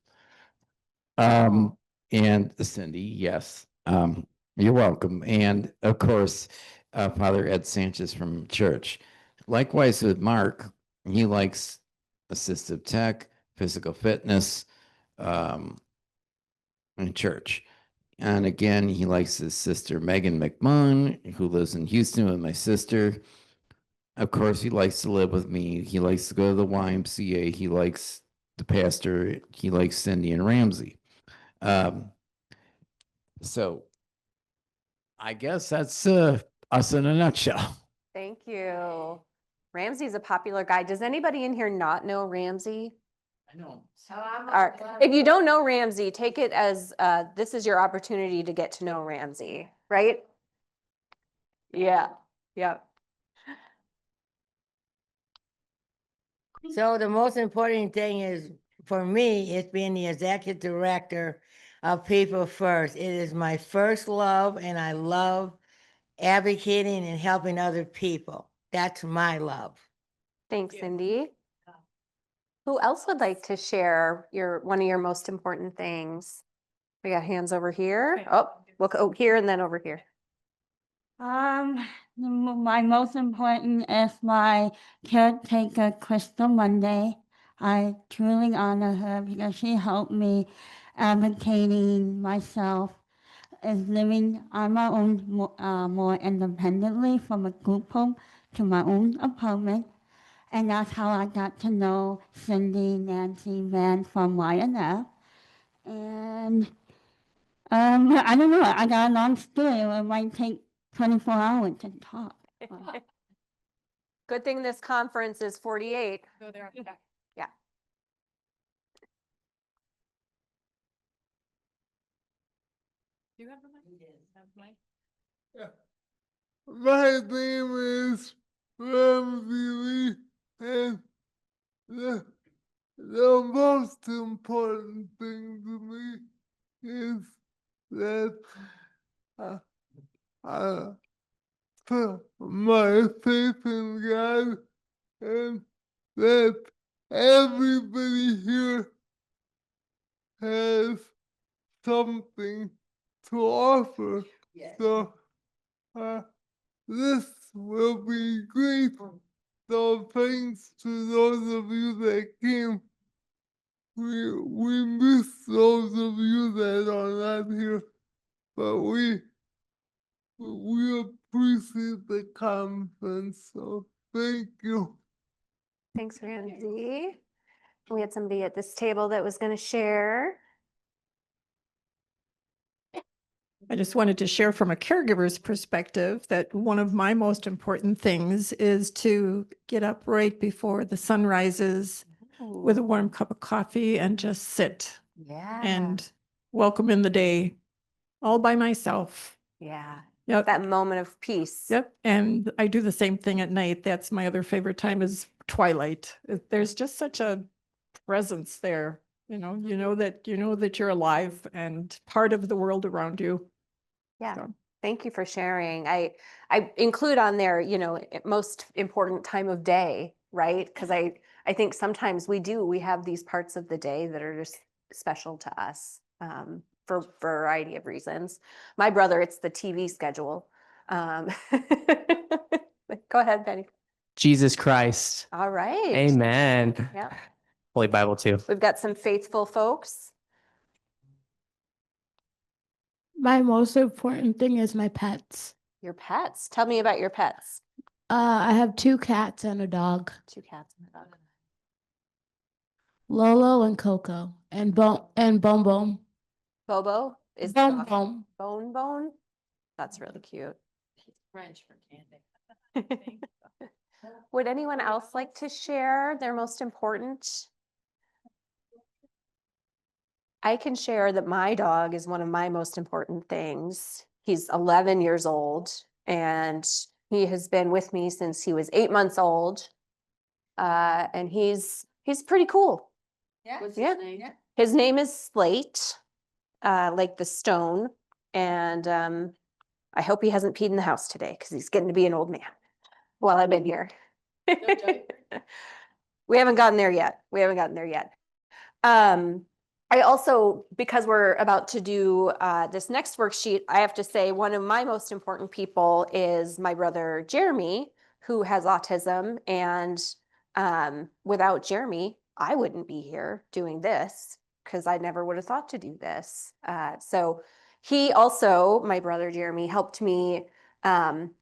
And Cindy, yes. You're welcome. And of course, Father Ed Sanchez from church. Likewise with Mark, he likes assistive tech, physical fitness, and church. And again, he likes his sister, Megan McMahon, who lives in Houston with my sister. Of course, he likes to live with me. He likes to go to the YMCA. He likes the pastor. He likes Cindy and Ramsey. So I guess that's us in a nutshell.
Thank you. Ramsey's a popular guy. Does anybody in here not know Ramsey?
I know.
All right. If you don't know Ramsey, take it as this is your opportunity to get to know Ramsey, right? Yeah. Yeah.
So the most important thing is, for me, is being the executive director of People First. It is my first love, and I love advocating and helping other people. That's my love.
Thanks, Cindy. Who else would like to share one of your most important things? We got hands over here. Oh, we'll go here and then over here.
My most important is my caretaker, Crystal Monday. I truly honor her because she helped me advocating myself is living on my own more independently from a group home to my own apartment. And that's how I got to know Cindy, Nancy, Van from YNF. And I don't know, I got a long story. It might take 24 hours to talk.
Good thing this conference is 48.
Go there.
Yeah.
Do you have the mic?
My name is Ramsey Lee, and the most important thing to me is that I put my faith in God, and that everybody here has something to offer. So this will be great. So thanks to those of you that came. We miss those of you that are not here, but we appreciate the conference. So thank you.
Thanks, Ramsey. We had somebody at this table that was going to share.
I just wanted to share from a caregiver's perspective that one of my most important things is to get up right before the sun rises with a warm cup of coffee and just sit and welcome in the day all by myself.
Yeah.
Yep.
That moment of peace.
Yep. And I do the same thing at night. That's my other favorite time is twilight. There's just such a presence there. You know that you're alive and part of the world around you.
Yeah.
So.
Thank you for sharing. I include on there, most important time of day, right? Because I think sometimes we have these parts of the day that are just special to us for a variety of reasons. My brother, it's the TV schedule. Go ahead, Benny.
Jesus Christ.
All right.
Amen.
Yeah.
Holy Bible too.
We've got some faithful folks.
My most important thing is my pets.
Your pets. Tell me about your pets.
I have 2 cats and a dog.
2 cats and a dog.
Lolo and Coco and Bone Bone.
Bobo is the
Bone
dog.
Bone.
Bone Bone. That's really cute.
French for candy.
Would anyone else like to share their most important? I can share that my dog is one of my most important things. He's 11 years old and he has been with me since he was 8 months old. And he's pretty cool.
Yeah.
What's his name? His name is Slate, like the stone. And I hope he hasn't peed in the house today because he's getting to be an old man while I've been here. We haven't gotten there yet. I also, because we're about to do this next worksheet, I have to say one of my most important people is my brother Jeremy, who has autism. And without Jeremy, I wouldn't be here doing this because I never would have thought to do this. So he also, my brother Jeremy, helped me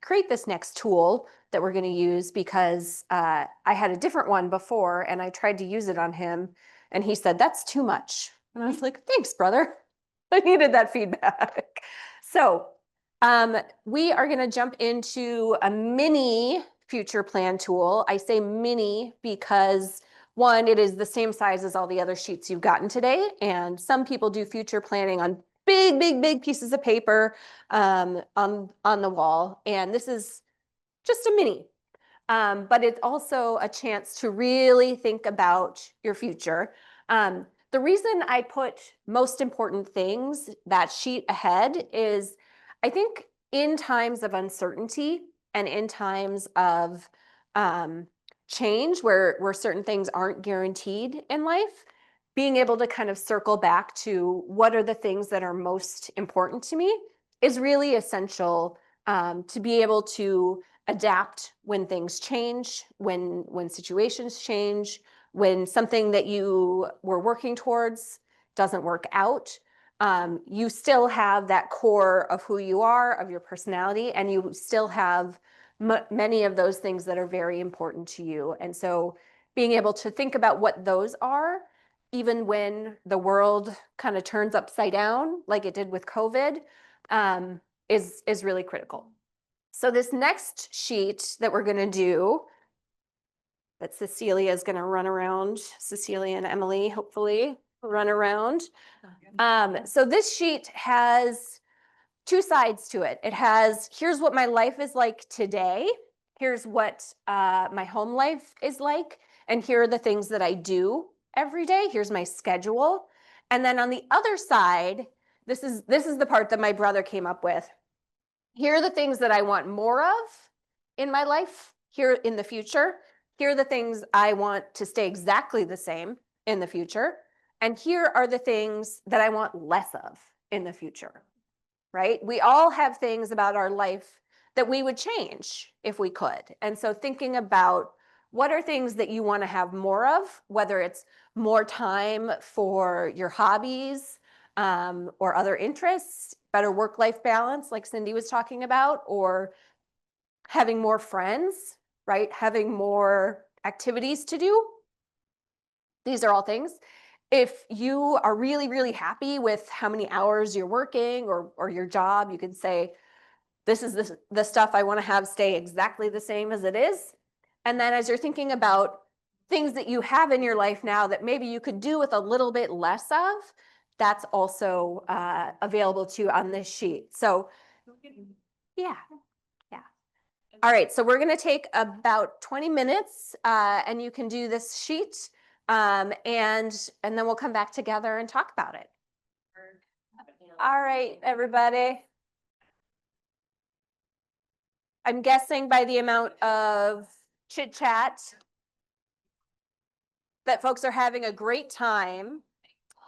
create this next tool that we're going to use because I had a different one before and I tried to use it on him and he said, that's too much. And I was like, thanks, brother. I needed that feedback. So we are going to jump into a mini future plan tool. I say mini because one, it is the same size as all the other sheets you've gotten today. And some people do future planning on big pieces of paper on the wall. And this is just a mini. But it's also a chance to really think about your future. The reason I put most important things, that sheet ahead, is I think in times of uncertainty and in times of change where certain things aren't guaranteed in life, being able to kind of circle back to what are the things that are most important to me is really essential to be able to adapt when things change, when situations change, when something that you were working towards doesn't work out. You still have that core of who you are, of your personality, and you still have many of those things that are very important to you. And so being able to think about what those are, even when the world kind of turns upside down, like it did with COVID, is really critical. So this next sheet that we're going to do, that Cecilia is going to run around, Cecilia and Emily, hopefully run around. So this sheet has 2 sides to it. It has, here's what my life is like today. Here's what my home life is like. And here are the things that I do every day. Here's my schedule. And then on the other side, this is the part that my brother came up with. Here are the things that I want more of in my life here in the future. Here are the things I want to stay exactly the same in the future. And here are the things that I want less of in the future, right? We all have things about our life that we would change if we could. And so thinking about what are things that you want to have more of, whether it's more time for your hobbies or other interests, better work-life balance, like Cindy was talking about, or having more friends, right? Having more activities to do. These are all things. If you are really happy with how many hours you're working or your job, you can say, this is the stuff I want to have stay exactly the same as it is. And then as you're thinking about things that you have in your life now that maybe you could do with a little bit less of, that's also available to you on this sheet. So Yeah. All right, so we're gonna take about 20 minutes, and you can do this sheet, and then we'll come back together and talk about it. All right, everybody. I'm guessing by the amount of chit chat that folks are having a great time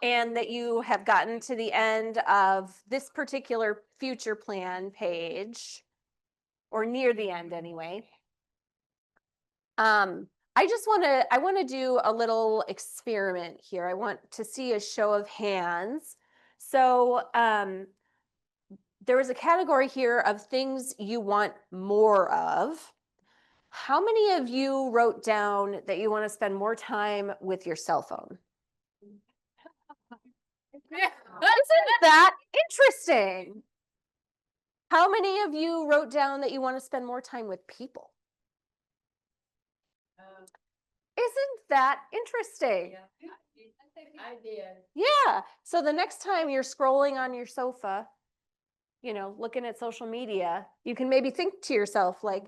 and that you have gotten to the end of this particular future plan page, or near the end anyway. I want to do a little experiment here. I want to see a show of hands. So there was a category here of things you want more of. How many of you wrote down that you want to spend more time with your cell phone? Isn't that interesting? How many of you wrote down that you want to spend more time with people? Isn't that interesting?
I did.
Yeah. So the next time you're scrolling on your sofa, looking at social media, you can maybe think to yourself, like,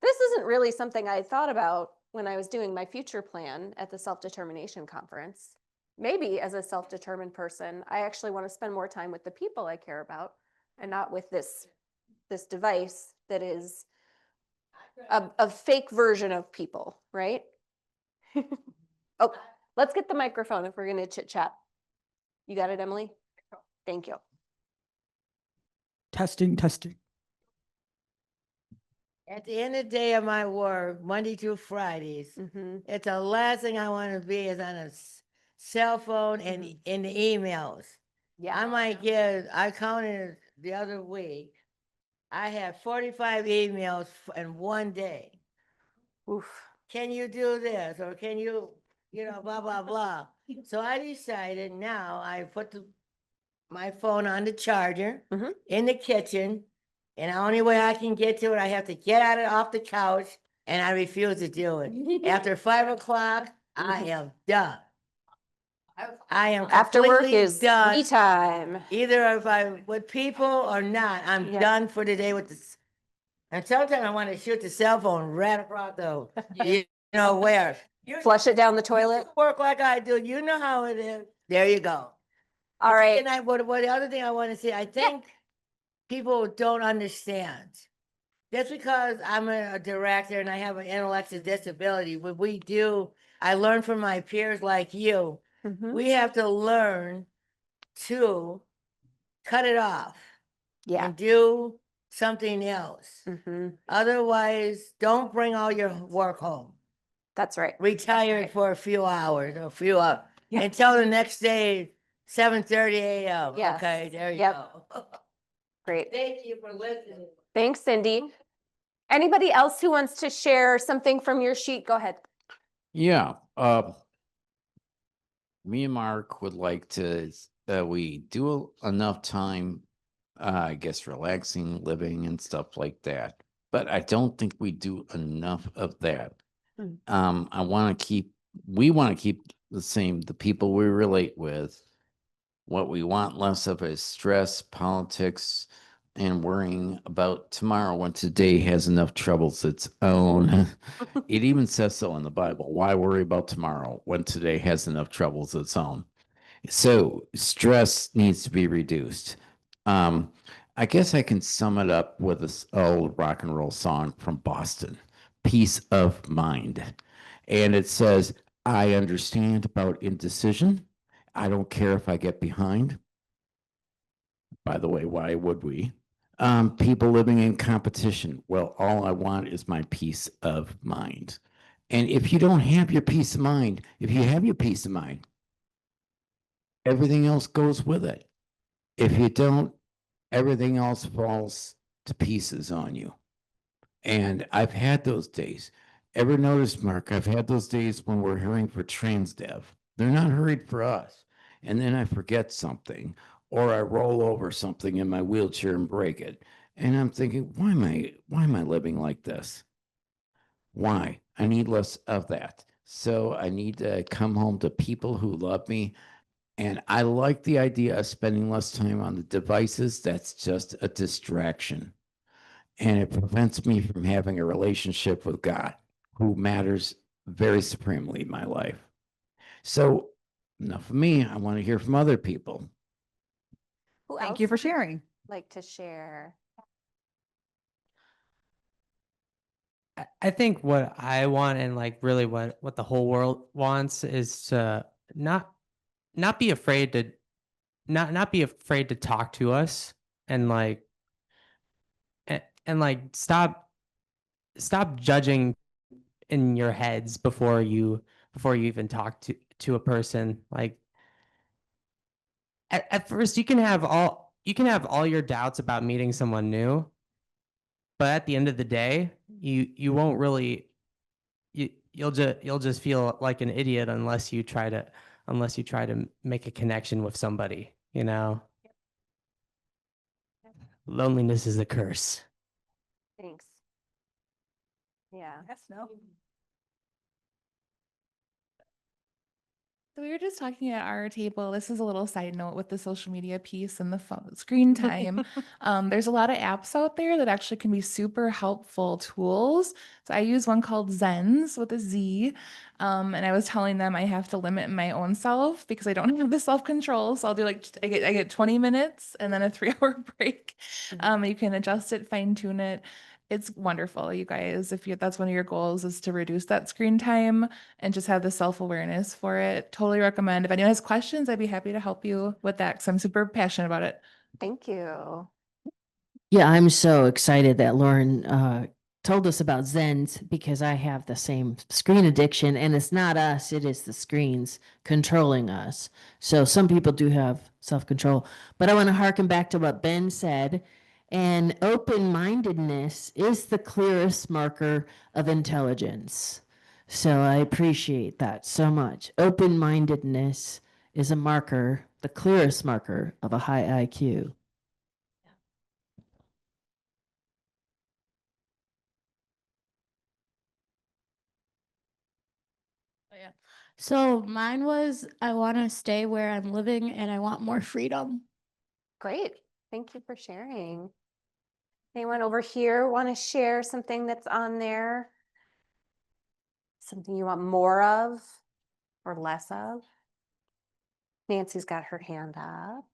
this isn't really something I thought about when I was doing my future plan at the Self-Determination Conference. Maybe as a self-determined person, I actually want to spend more time with the people I care about and not with this device that is a fake version of people, right? Oh, let's get the microphone if we're going to chit chat. You got it, Emily? Thank you.
Testing.
At the end of the day of my work, Monday through Fridays, it's the last thing I want to be is on a cell phone and in the emails.
Yeah.
I counted the other week, I had 45 emails in one day.
Oof.
Can you do this? Or can you, blah, blah, blah. So I decided now I put my phone on the charger in the kitchen. And the only way I can get to it, I have to get off the couch, and I refuse to do it. After 5 o'clock, I am done. I am
After work
completely
is
done.
me time.
Either if I'm with people or not, I'm done for the day with this. And sometimes I want to shoot the cell phone right across where.
Flush it down the toilet.
Work like I do. You know how it is. There you go.
All right.
And what the other thing I want to say, I think people don't understand. Just because I'm a director and I have an intellectual disability, I learn from my peers like you. We have to learn to cut it off and do something else. Otherwise, don't bring all your work home.
That's right.
Retire for a few hours until the next day, 7:30 a.m.
Yes.
Okay, there you
Yep.
go.
Great.
Thank you for listening.
Thanks, Cindy. Anybody else who wants to share something from your sheet? Go ahead.
Yeah. Me and Mark would like to, we do enough time, I guess, relaxing, living and stuff like that. But I don't think we do enough of that. We want to keep the same, the people we relate with. What we want less of is stress, politics, and worrying about tomorrow when today has enough troubles its own. It even says so in the Bible. Why worry about tomorrow when today has enough troubles its own? So stress needs to be reduced. I guess I can sum it up with this old rock and roll song from Boston, Peace of Mind. And it says, I understand about indecision. I don't care if I get behind. By the way, why would we? People living in competition. Well, all I want is my peace of mind. And if you don't have your peace of mind, if you have your peace of mind, everything else goes with it. If you don't, everything else falls to pieces on you. And I've had those days. Ever notice, Mark, I've had those days when we're hurrying for TransDev. They're not hurried for us. And then I forget something, or I roll over something in my wheelchair and break it. And I'm thinking, why am I living like this? Why? I need less of that. So I need to come home to people who love me. And I like the idea of spending less time on the devices. That's just a distraction. and it prevents me from having a relationship with God, who matters very supremely in my life. So enough of me. I want to hear from other people.
Who
Thank
else
you for
would
sharing.
like to share?
I think what I want and like really what the whole world wants is to not be afraid to not be afraid to talk to us and like and like stop judging in your heads before you even talk to a person. Like at first you can have all your doubts about meeting someone new, but at the end of the day, you won't really you'll just feel like an idiot unless you try to make a connection with somebody, you know. Loneliness is a curse.
Thanks. Yeah.
Yes, no.
So we were just talking at our table. This is a little side note with the social media piece and the phone screen time. There's a lot of apps out there that actually can be super helpful tools. So I use one called Zens with a Z. And I was telling them I have to limit my own self because I don't have the self-control. So I'll do like I get 20 minutes and then a 3-hour break. You can adjust it, fine tune it. It's wonderful, you guys. If that's one of your goals is to reduce that screen time and just have the self-awareness for it, totally recommend. If anyone has questions, I'd be happy to help you with that because I'm super passionate about it.
Thank you.
Yeah, I'm so excited that Lauren told us about Zens because I have the same screen addiction, and it's not us, it is the screens controlling us. So some people do have self-control, but I want to harken back to what Ben said. And open-mindedness is the clearest marker of intelligence. So I appreciate that so much. Open-mindedness is a marker, the clearest marker of a high IQ.
So mine was I want to stay where I'm living and I want more freedom.
Great. Thank you for sharing. Anyone over here want to share something that's on there? Something you want more of or less of? Nancy's got her hand up.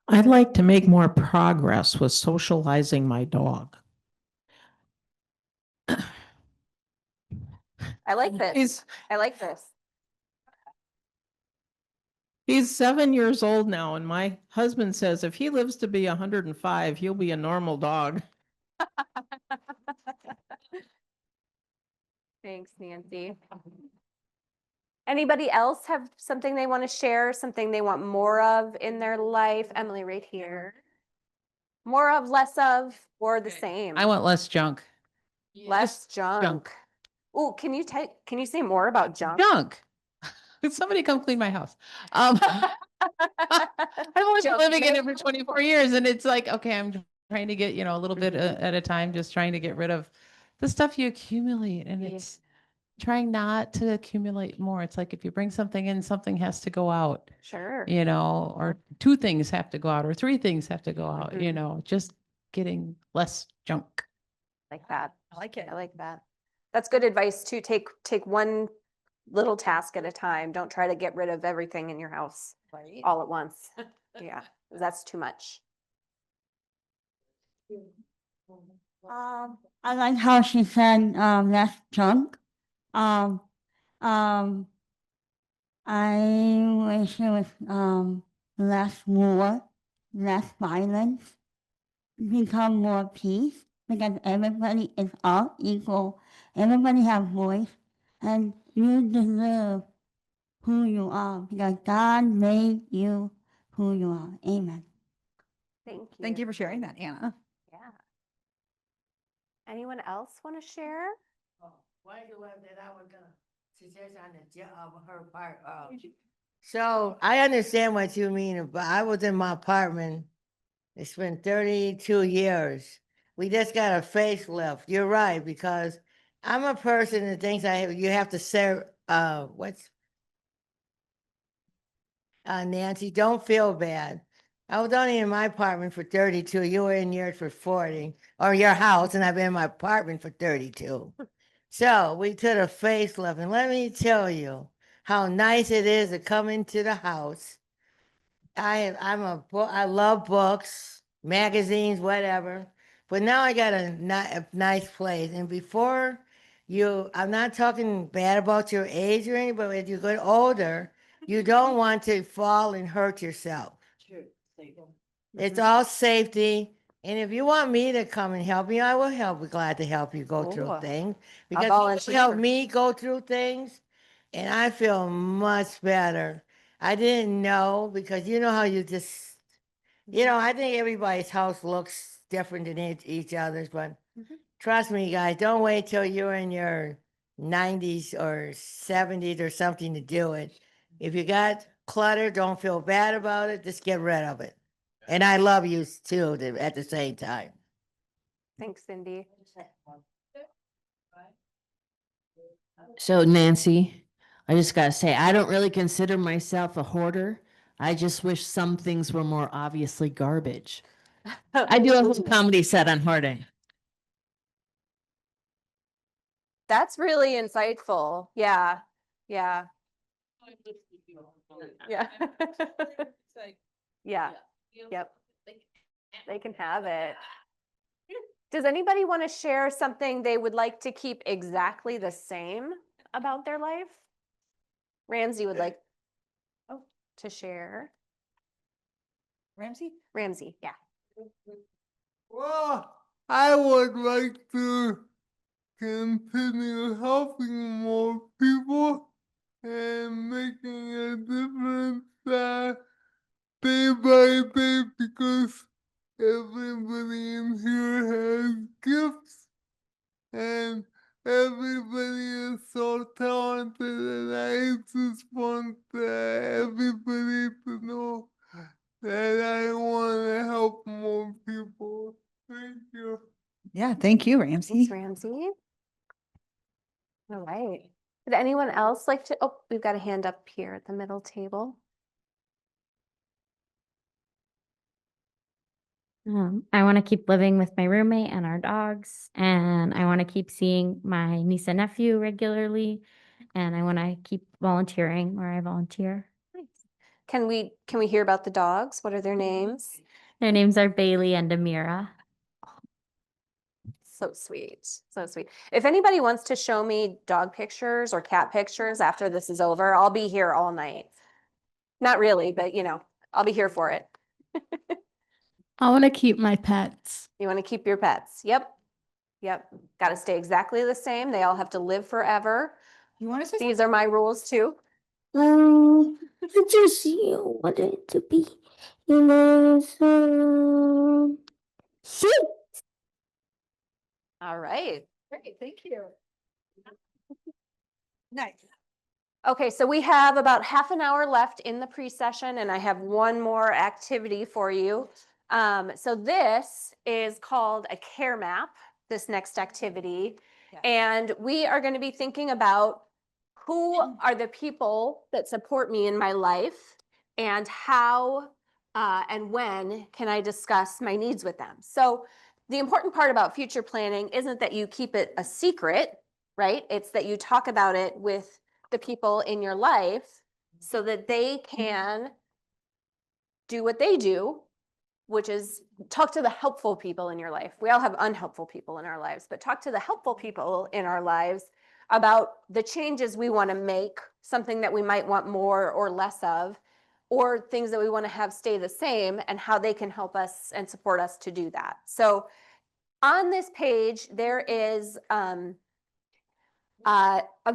I'd like to make more progress with socializing my dog.
I like this. I like this.
He's 7 years old now, and my husband says if he lives to be 105, he'll be a normal dog.
Thanks, Nancy. Anybody else have something they want to share, something they want more of in their life? Emily, right here. More of, less of, or the same?
I want less junk.
Less junk. Oh, can you say more about junk?
Junk. Somebody come clean my house. I've only been
Junk
living in it
man.
for 24 years, and it's like, okay, I'm trying to get, a little bit at a time, just trying to get rid of the stuff you accumulate, and it's trying not to accumulate more. It's like if you bring something in, something has to go out.
Sure.
Or 2 things have to go out, or 3 things have to go out. Just getting less junk.
Like that.
I like it.
I like that. That's good advice too. Take one little task at a time. Don't try to get rid of everything in your house all at once. Yeah, that's too much.
I like how she said less junk. I wish it was less war, less violence, become more peace because everybody is all equal. Everybody has voice, and you deserve who you are because God made you who you are. Amen.
Thank you.
Thank you for sharing that, Anna.
Yeah. Anyone else want to share?
Why the one that I was gonna suggest on the her part? So I understand what you mean, but I was in my apartment. It's been 32 years. We just got a facelift. You're right, because I'm a person that thinks you have to serve. Nancy, don't feel bad. I was only in my apartment for 32. You were in yours for 40, or your house, and I've been in my apartment for 32. So we took a facelift, and let me tell you how nice it is to come into the house. I love books, magazines, whatever. But now I got a nice place. And before I'm not talking bad about your age or anything, but as you get older, you don't want to fall and hurt yourself. It's all safety. And if you want me to come and help you, I will help. Be glad to help you go through
Cool.
things.
I'll
Because you
volunteer.
help me go through things, and I feel much better. I didn't know, because you know how you just, I think everybody's house looks different than each other's, but trust me, guys, don't wait till you're in your 90s or 70s or something to do it. If you got clutter, don't feel bad about it. Just get rid of it. And I love you too at the same time.
Thanks, Cindy.
So Nancy, I just gotta say, I don't really consider myself a hoarder. I just wish some things were more obviously garbage. I do a whole comedy set on hoarding.
That's really insightful. Yeah. Yeah. Yeah. Yeah. Yep. They can have it. Does anybody want to share something they would like to keep exactly the same about their life? Ramsey would like to share.
Ramsey?
Ramsey, yeah.
Well, I would like to continue helping more people and making a difference day by day, because everybody in here has gifts and everybody is so talented, and I just want everybody to know that I want to help more people. Thank you.
Yeah, thank you, Ramsey.
Thanks, Ramsey. All right. Would anyone else like to, we've got a hand up here at the middle table.
I want to keep living with my roommate and our dogs, and I want to keep seeing my niece and nephew regularly, and I want to keep volunteering where I volunteer.
Nice. Can we hear about the dogs? What are their names?
Their names are Bailey and Amira.
So sweet. So sweet. If anybody wants to show me dog pictures or cat pictures after this is over, I'll be here all night. Not really, but I'll be here for it.
I want to keep my pets.
You want to keep your pets? Yep. Yep. Got to stay exactly the same. They all have to live forever.
You want to say
These are my rules too.
I just want it to be, sheep.
All right. Great. Thank you.
Nice.
Okay, so we have about half an hour left in the pre-session, and I have one more activity for you. So this is called a care map, this next activity.
Yeah.
And we are going to be thinking about who are the people that support me in my life, and how and when can I discuss my needs with them. So the important part about future planning isn't that you keep it a secret, right? It's that you talk about it with the people in your life so that they can do what they do, which is talk to the helpful people in your life. We all have unhelpful people in our lives, but talk to the helpful people in our lives about the changes we want to make, something that we might want more or less of, or things that we want to have stay the same, and how they can help us and support us to do that. So on this page, there is a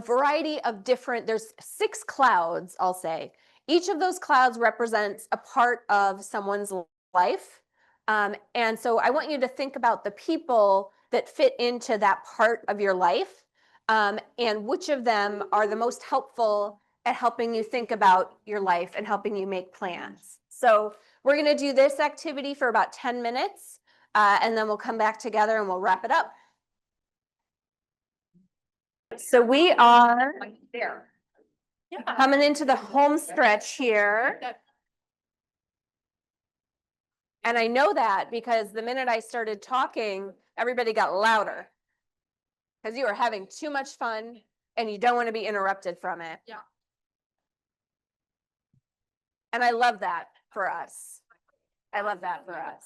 variety of different, there's 6 clouds, I'll say. Each of those clouds represents a part of someone's life. And so I want you to think about the people that fit into that part of your life, and which of them are the most helpful at helping you think about your life and helping you make plans. So we're going to do this activity for about 10 minutes, and then we'll come back together and we'll wrap it up. So we are coming into the home stretch here. And I know that because the minute I started talking, everybody got louder. Because you are having too much fun and you don't want to be interrupted from it.
Yeah.
And I love that for us. I love that for us.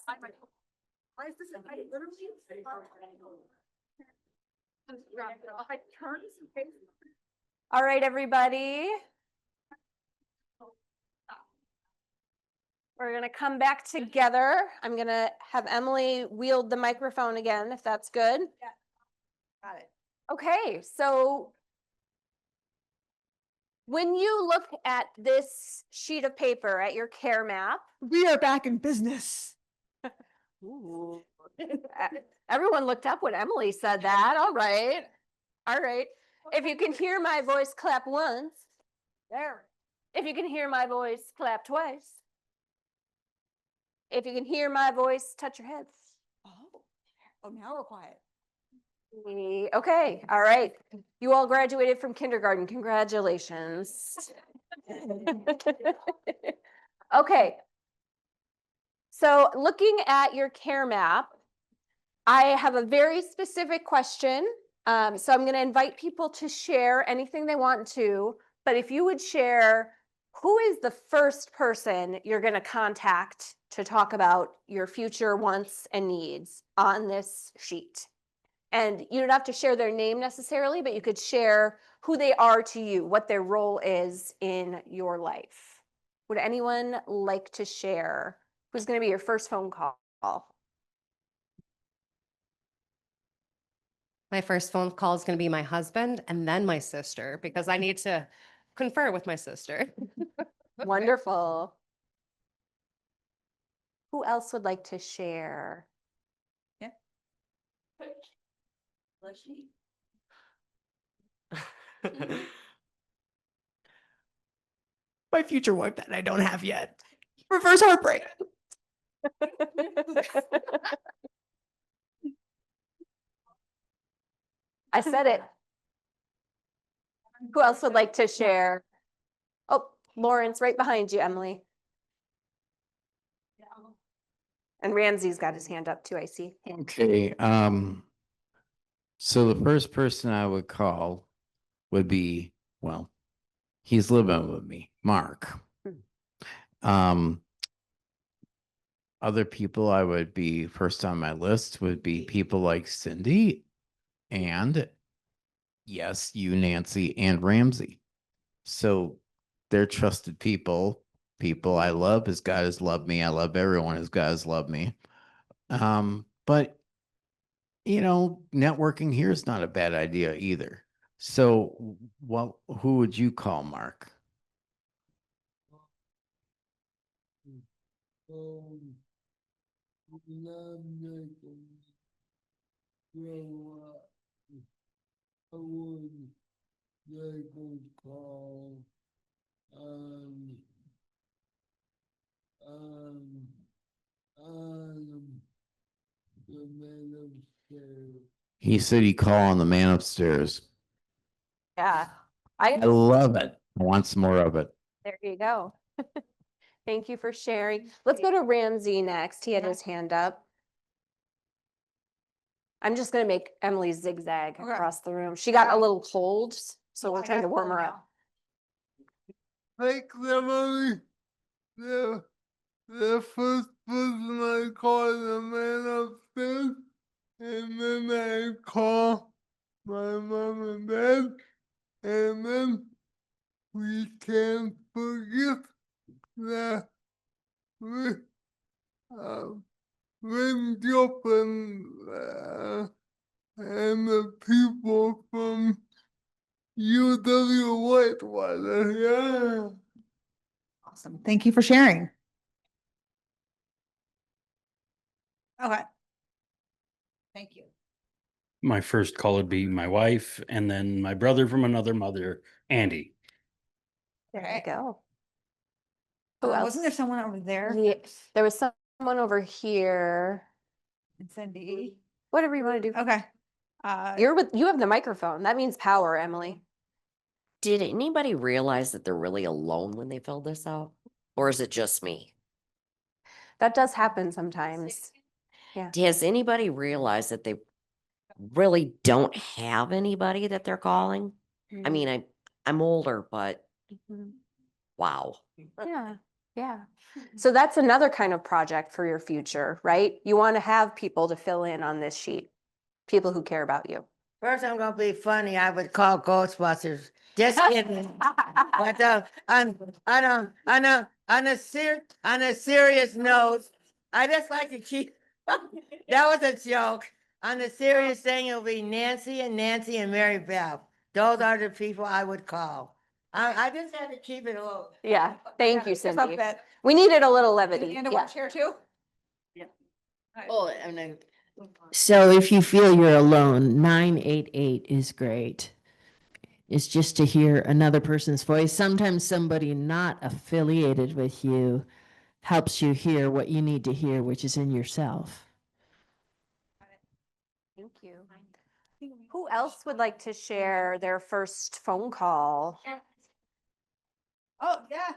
All right, everybody. We're gonna come back together. I'm gonna have Emily wield the microphone again, if that's good.
Yeah. Got it.
Okay, so when you look at this sheet of paper at your care map,
We are back in business.
ooh, everyone looked up when Emily said that. All right. All right. If you can hear my voice, clap once. There. If you can hear my voice, clap twice. If you can hear my voice, touch your heads.
Oh, now we're quiet.
Okay, all right. You all graduated from kindergarten. Congratulations. Okay. So looking at your care map, I have a very specific question. So I'm going to invite people to share anything they want to, but if you would share, who is the first person you're going to contact to talk about your future wants and needs on this sheet? And you don't have to share their name necessarily, but you could share who they are to you, what their role is in your life. Would anyone like to share? Who's going to be your first phone call?
My first phone call is going to be my husband and then my sister because I need to confer with my sister.
Wonderful. Who else would like to share?
Yeah.
My future wife that I don't have yet. Reverse heartbreak.
I said it. Who else would like to share? Oh, Lawrence, right behind you, Emily. And Ramsey's got his hand up too, I see.
Okay, so the first person I would call would be, well, he's living with me, Mark. Other people I would be first on my list would be people like Cindy and yes, you, Nancy, and Ramsey. So they're trusted people I love as God has loved me. I love everyone as God has loved me. But you know, networking here is not a bad idea either. So who would you call, Mark?
I would like to call the man upstairs.
He said he call on the man upstairs.
Yeah.
I love it. I want some more of it.
There you go. Thank you for sharing. Let's go to Ramsey next. He had his hand up. I'm just gonna make Emily zigzag across the room. She got a little cold, so we're trying to warm her up.
Like Emily, the first person I call the man upstairs, and then I call my mom and dad, and then we can't forget that Lynn Gilpin and the people from UW Whitewater. Yeah.
Awesome. Thank you for sharing. Okay. Thank you.
My first call would be my wife and then my brother from another mother, Andy.
There you go. Who else?
Wasn't there someone over there?
Yeah, there was someone over here.
And Cindy.
Whatever you want to do.
Okay.
You have the microphone. That means power, Emily.
Did anybody realize that they're really alone when they filled this out? Or is it just me?
That does happen sometimes. Yeah.
Does anybody realize that they really don't have anybody that they're calling? I mean, I'm older, but
Mhm.
wow.
Yeah, yeah. So that's another kind of project for your future, right? You want to have people to fill in on this sheet, people who care about you.
First, I'm gonna be funny. I would call Ghostbusters. Just kidding. But on a serious note, I just like to keep. That was a joke. On the serious thing, it'll be Nancy and Mary Beth. Those are the people I would call. I just had to keep it a little.
Yeah, thank you,
Love
Cindy.
that.
We needed a little levity.
And a
Yeah.
watch here too?
Oh, and so if you feel you're alone, 988 is great. It's just to hear another person's voice. Sometimes somebody not affiliated with you helps you hear what you need to hear, which is in yourself.
Thank you. Who else would like to share their first phone call?
Oh, yeah.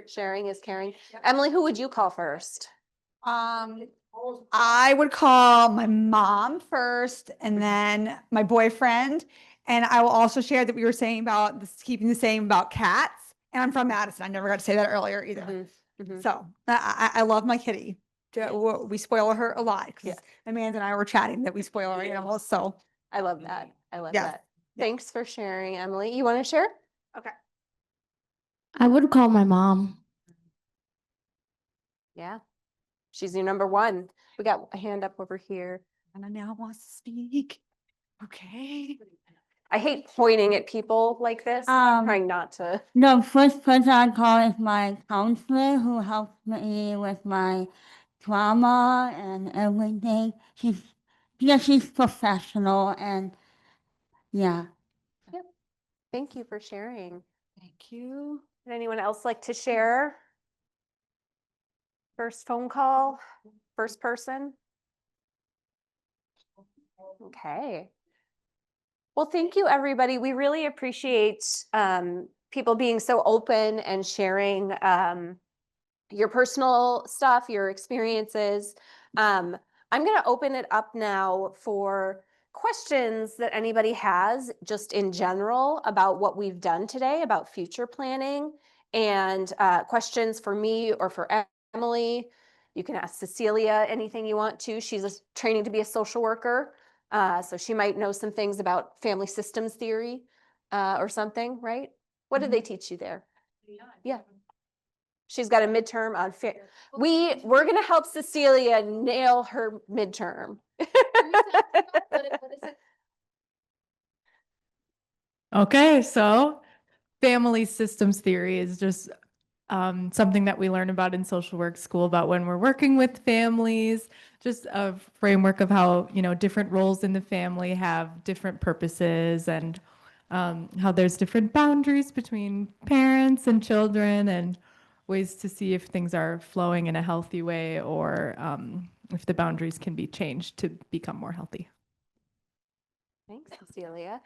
Sharing is caring. Emily, who would you call first?
I would call my mom first and then my boyfriend. And I will also share that we were saying about this, keeping the same about cats. And I'm from Madison. I never got to say that earlier either. So I love my kitty. We spoil her a lot. Yeah. Amanda and I were chatting that we spoil our animals. So
I love that. I love
Yeah.
that. Thanks for sharing, Emily. You want to share?
Okay.
I would call my mom.
Yeah. She's your number one. We got a hand up over here.
Anna now wants to speak. Okay.
I hate pointing at people like this. I'm trying not to.
The first person I'd call is my counselor who helps me with my trauma and everything. She's professional and yeah.
Yep. Thank you for sharing.
Thank you.
Would anyone else like to share? First phone call, first person? Okay. Well, thank you, everybody. We really appreciate people being so open and sharing your personal stuff, your experiences. I'm going to open it up now for questions that anybody has just in general about what we've done today, about future planning, and questions for me or for Emily. You can ask Cecilia anything you want to. She's training to be a social worker. So she might know some things about family systems theory or something, right? What did they teach you there? Yeah. She's got a midterm on we're going to help Cecilia nail her midterm.
Okay, so family systems theory is just something that we learn about in social work school about when we're working with families, just a framework of how, different roles in the family have different purposes and how there's different boundaries between parents and children and ways to see if things are flowing in a healthy way or if the boundaries can be changed to become more healthy.
Thanks, Cecilia.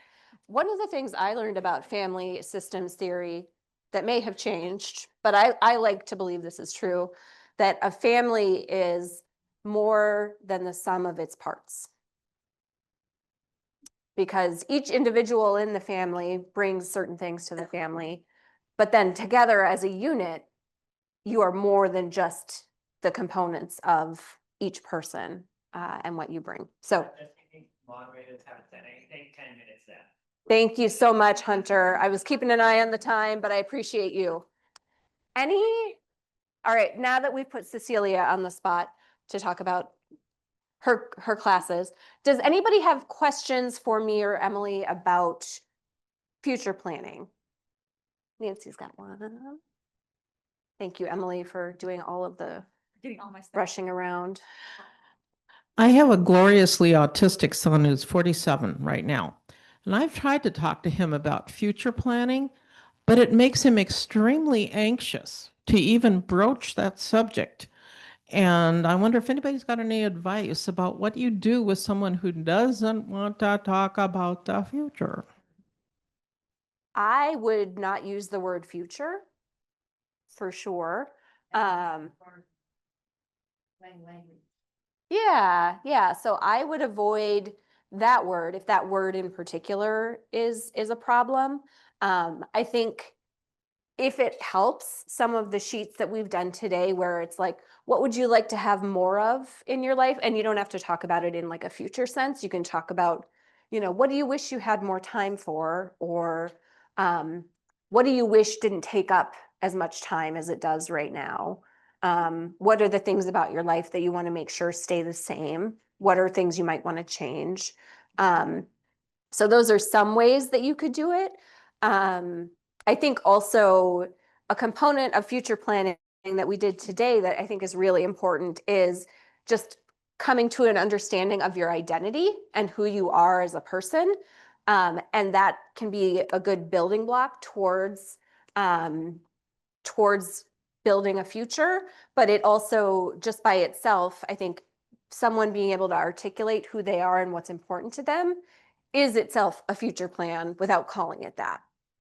One of the things I learned about family systems theory that may have changed, but I like to believe this is true, that a family is more than the sum of its parts. Because each individual in the family brings certain things to the family, but then together as a unit, you are more than just the components of each person and what you bring. So
Moderators have 10 minutes then.
thank you so much, Hunter. I was keeping an eye on the time, but I appreciate you. All right, now that we've put Cecilia on the spot to talk about her classes, does anybody have questions for me or Emily about future planning? Nancy's got one. Thank you, Emily, for doing all of the
Getting all my stuff.
rushing around.
I have a gloriously autistic son who's 47 right now. And I've tried to talk to him about future planning, but it makes him extremely anxious to even broach that subject. And I wonder if anybody's got any advice about what you do with someone who doesn't want to talk about the future.
I would not use the word future for sure. Yeah. So I would avoid that word if that word in particular is a problem. I think if it helps, some of the sheets that we've done today where it's like, what would you like to have more of in your life? And you don't have to talk about it in like a future sense. You can talk about, what do you wish you had more time for? Or what do you wish didn't take up as much time as it does right now? What are the things about your life that you want to make sure stay the same? What are things you might want to change? So those are some ways that you could do it. I think also a component of future planning that we did today that I think is really important is just coming to an understanding of your identity and who you are as a person. And that can be a good building block towards building a future. But it also, just by itself, I think someone being able to articulate who they are and what's important to them is itself a future plan without calling it that.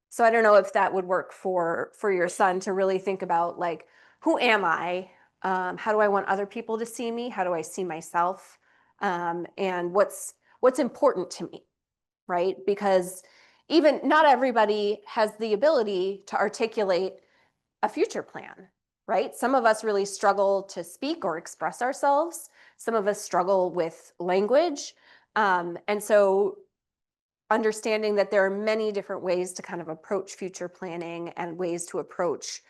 So I don't know if that would work for your son to really think about, like, who am I? How do I want other people to see me? How do I see myself? And what's important to me, right? Because even not everybody has the ability to articulate a future plan, right? Some of us really struggle to speak or express ourselves. Some of us struggle with language. And so understanding that there are many different ways to kind of approach future planning and ways to approach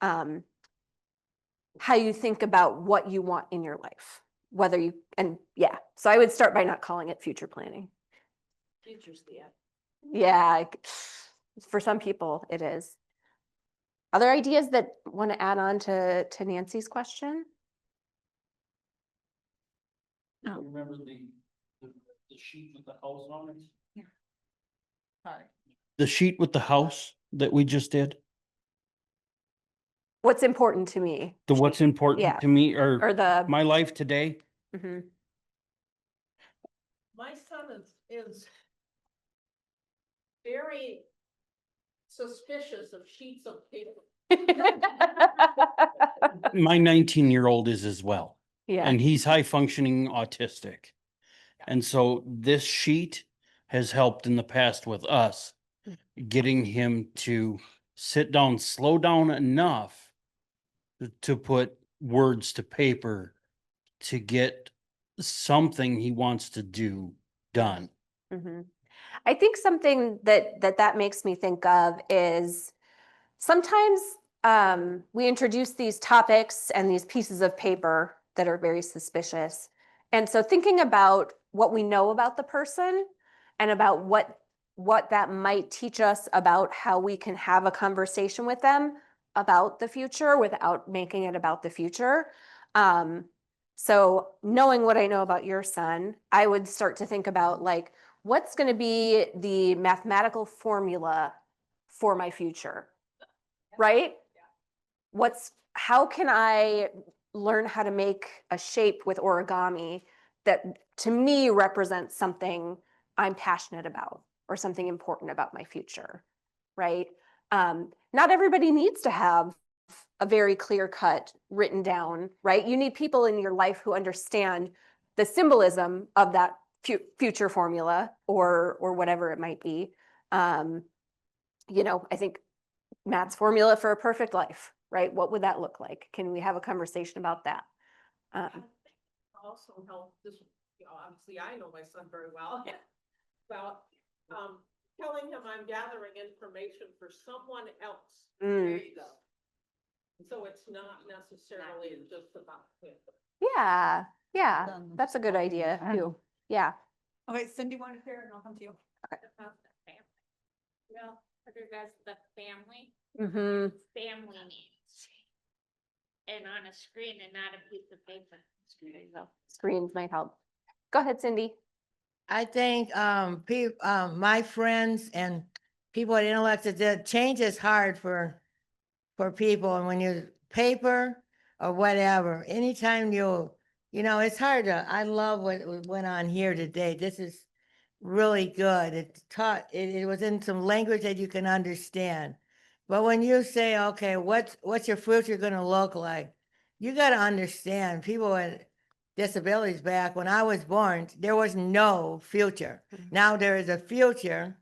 how you think about what you want in your life, so I would start by not calling it future planning.
Future's the end.
Yeah, for some people it is. Other ideas that want to add on to Nancy's question?
No. Remember the sheet with the house on it?
Sorry.
The sheet with the house that we just did?
What's important to me?
The what's
Yeah.
important to me
Or the
my life today?
Mhm.
My son is very suspicious of sheets of paper.
My 19-year-old is as well.
Yeah.
And he's high functioning autistic. And so this sheet has helped in the past with us getting him to sit down, slow down enough to put words to paper to get something he wants to do done.
Mhm. I think something that makes me think of is sometimes we introduce these topics and these pieces of paper that are very suspicious. And so thinking about what we know about the person and about what that might teach us about how we can have a conversation with them about the future without making it about the future. So knowing what I know about your son, I would start to think about, like, what's going to be the mathematical formula for my future, right? How can I learn how to make a shape with origami that to me represents something I'm passionate about or something important about my future, right? Not everybody needs to have a very clear cut written down, right? You need people in your life who understand the symbolism of that future formula or whatever it might be. I think Matt's formula for a perfect life, right? What would that look like? Can we have a conversation about that?
Also help this, obviously I know my son very well. About telling him I'm gathering information for someone else. There you go. So it's not necessarily just about him.
Yeah, that's a good idea too. Yeah.
Okay, Cindy wanted to share and I'll come to you.
Well, for regards to the family,
Mm-hmm.
family needs. And on a screen and not a piece of paper.
Screens might help. Go ahead, Cindy.
I think my friends and people at Intellect, that change is hard for people, and when you paper or whatever, anytime it's hard to. I love what went on here today. This is really good. It was in some language that you can understand. But when you say, okay, what's your future going to look like? you gotta understand, people with disabilities back when I was born, there was no future. Now there is a future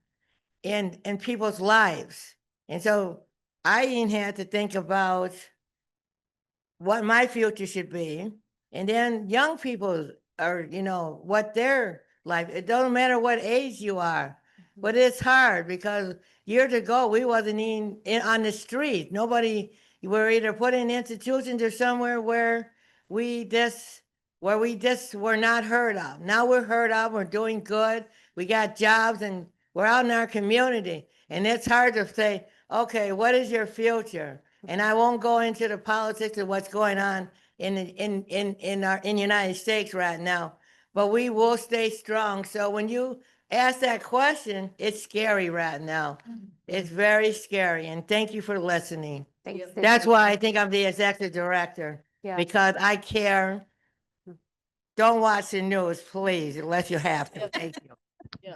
in people's lives. And so I even had to think about what my future should be. And then young people are, what their life, it doesn't matter what age you are, but it's hard because years ago, we wasn't even on the street. Nobody, we were either put in institutions or somewhere where we just were not heard of. Now we're heard of, we're doing good, we got jobs and we're out in our community. And it's hard to say, okay, what is your future? And I won't go into the politics of what's going on in United States right now, but we will stay strong. So when you ask that question, it's scary right now. It's very scary. And thank you for listening.
Thanks.
That's why I think I'm the executive director,
Yeah.
because I care. Don't watch the news, please, unless you have to. Thank you.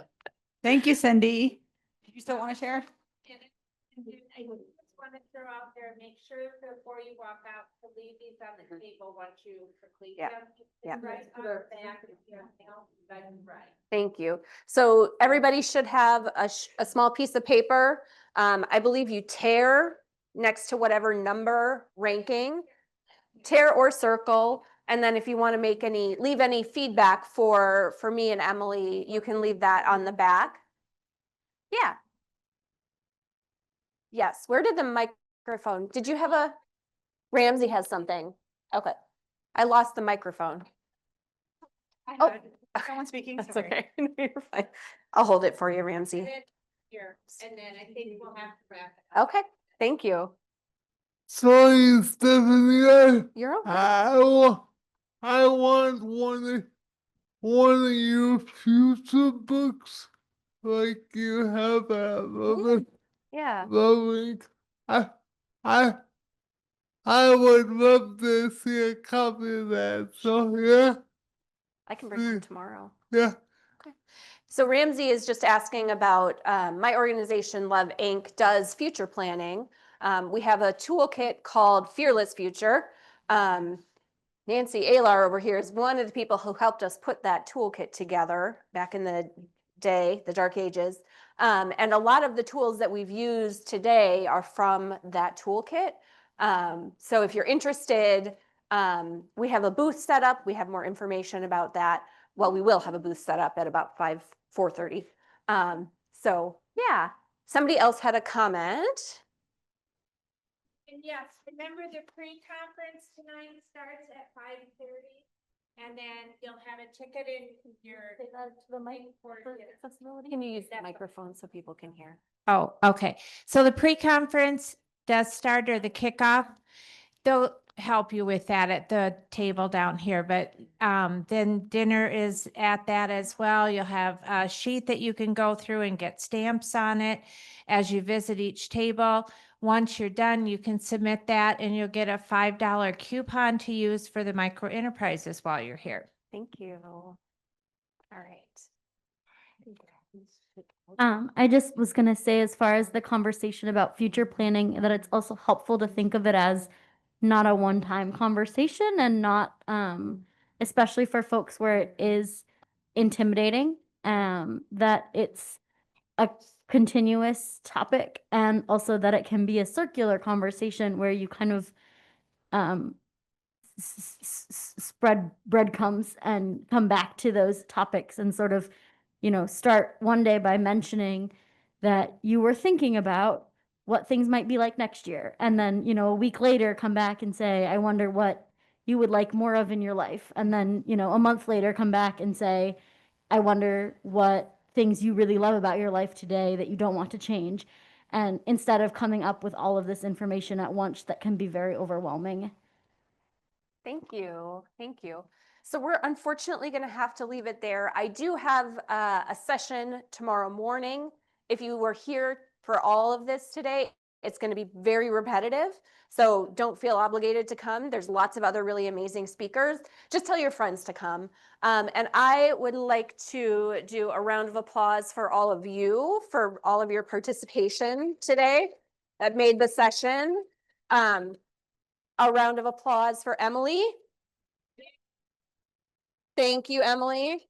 Thank you, Cindy. Do you still want to share?
I just want to throw out there, make sure before you walk out to leave these on the table once you complete
Yeah.
them.
Yeah.
Right on the back, if you have else, that's right.
Thank you. So everybody should have a small piece of paper. I believe you tear next to whatever number ranking, tear or circle. And then if you want to leave any feedback for me and Emily, you can leave that on the back. Yeah. Yes. Where did the microphone? Did you have Ramsey has something. Okay. I lost the microphone. Oh,
Someone speaking.
that's
sorry.
okay. You're fine. I'll hold it for you, Ramsey.
Here, and then I think we'll have to wrap it up.
Okay. Thank you.
Sorry, Stephanie.
You're okay.
I want one of your future books, like you have at
Yeah.
Loving. I would love to see a copy of that. So yeah.
I can bring them tomorrow.
Yeah.
So Ramsey is just asking about my organization, Love Inc. does future planning. We have a toolkit called Fearless Future. Nancy Alar over here is one of the people who helped us put that toolkit together back in the day, the dark ages. And a lot of the tools that we've used today are from that toolkit. So if you're interested, we have a booth set up. We have more information about that. Well, we will have a booth set up at about 4:30. So yeah, somebody else had a comment.
And yes, remember the pre-conference tonight starts at 5:30. And then you'll have a ticket in your.
Can you use the microphone so people can hear?
Oh, okay. So the pre-conference does start, or the kickoff. They'll help you with that at the table down here, but then dinner is at that as well. You'll have a sheet that you can go through and get stamps on it as you visit each table. Once you're done, you can submit that and you'll get a $5 coupon to use for the micro enterprises while you're here.
Thank you. All right.
I just was gonna say, as far as the conversation about future planning, that it's also helpful to think of it as not a one-time conversation and not, especially for folks where it is intimidating, that it's a continuous topic, and also that it can be a circular conversation where you kind of spread breadcrumbs and come back to those topics and sort of, start one day by mentioning that you were thinking about what things might be like next year. And then, a week later, come back and say, I wonder what you would like more of in your life. And then, a month later, come back and say, I wonder what things you really love about your life today that you don't want to change. And instead of coming up with all of this information at once, that can be very overwhelming.
Thank you. Thank you. So we're unfortunately going to have to leave it there. I do have a session tomorrow morning. If you were here for all of this today, it's going to be very repetitive. So don't feel obligated to come. There's lots of other really amazing speakers. Just tell your friends to come. And I would like to do a round of applause for all of you for all of your participation today that made the session. A round of applause for Emily. Thank you, Emily.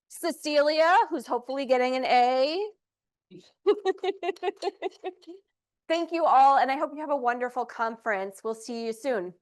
Cecilia, who's hopefully getting an A. Thank you all, and I hope you have a wonderful conference. We'll see you soon.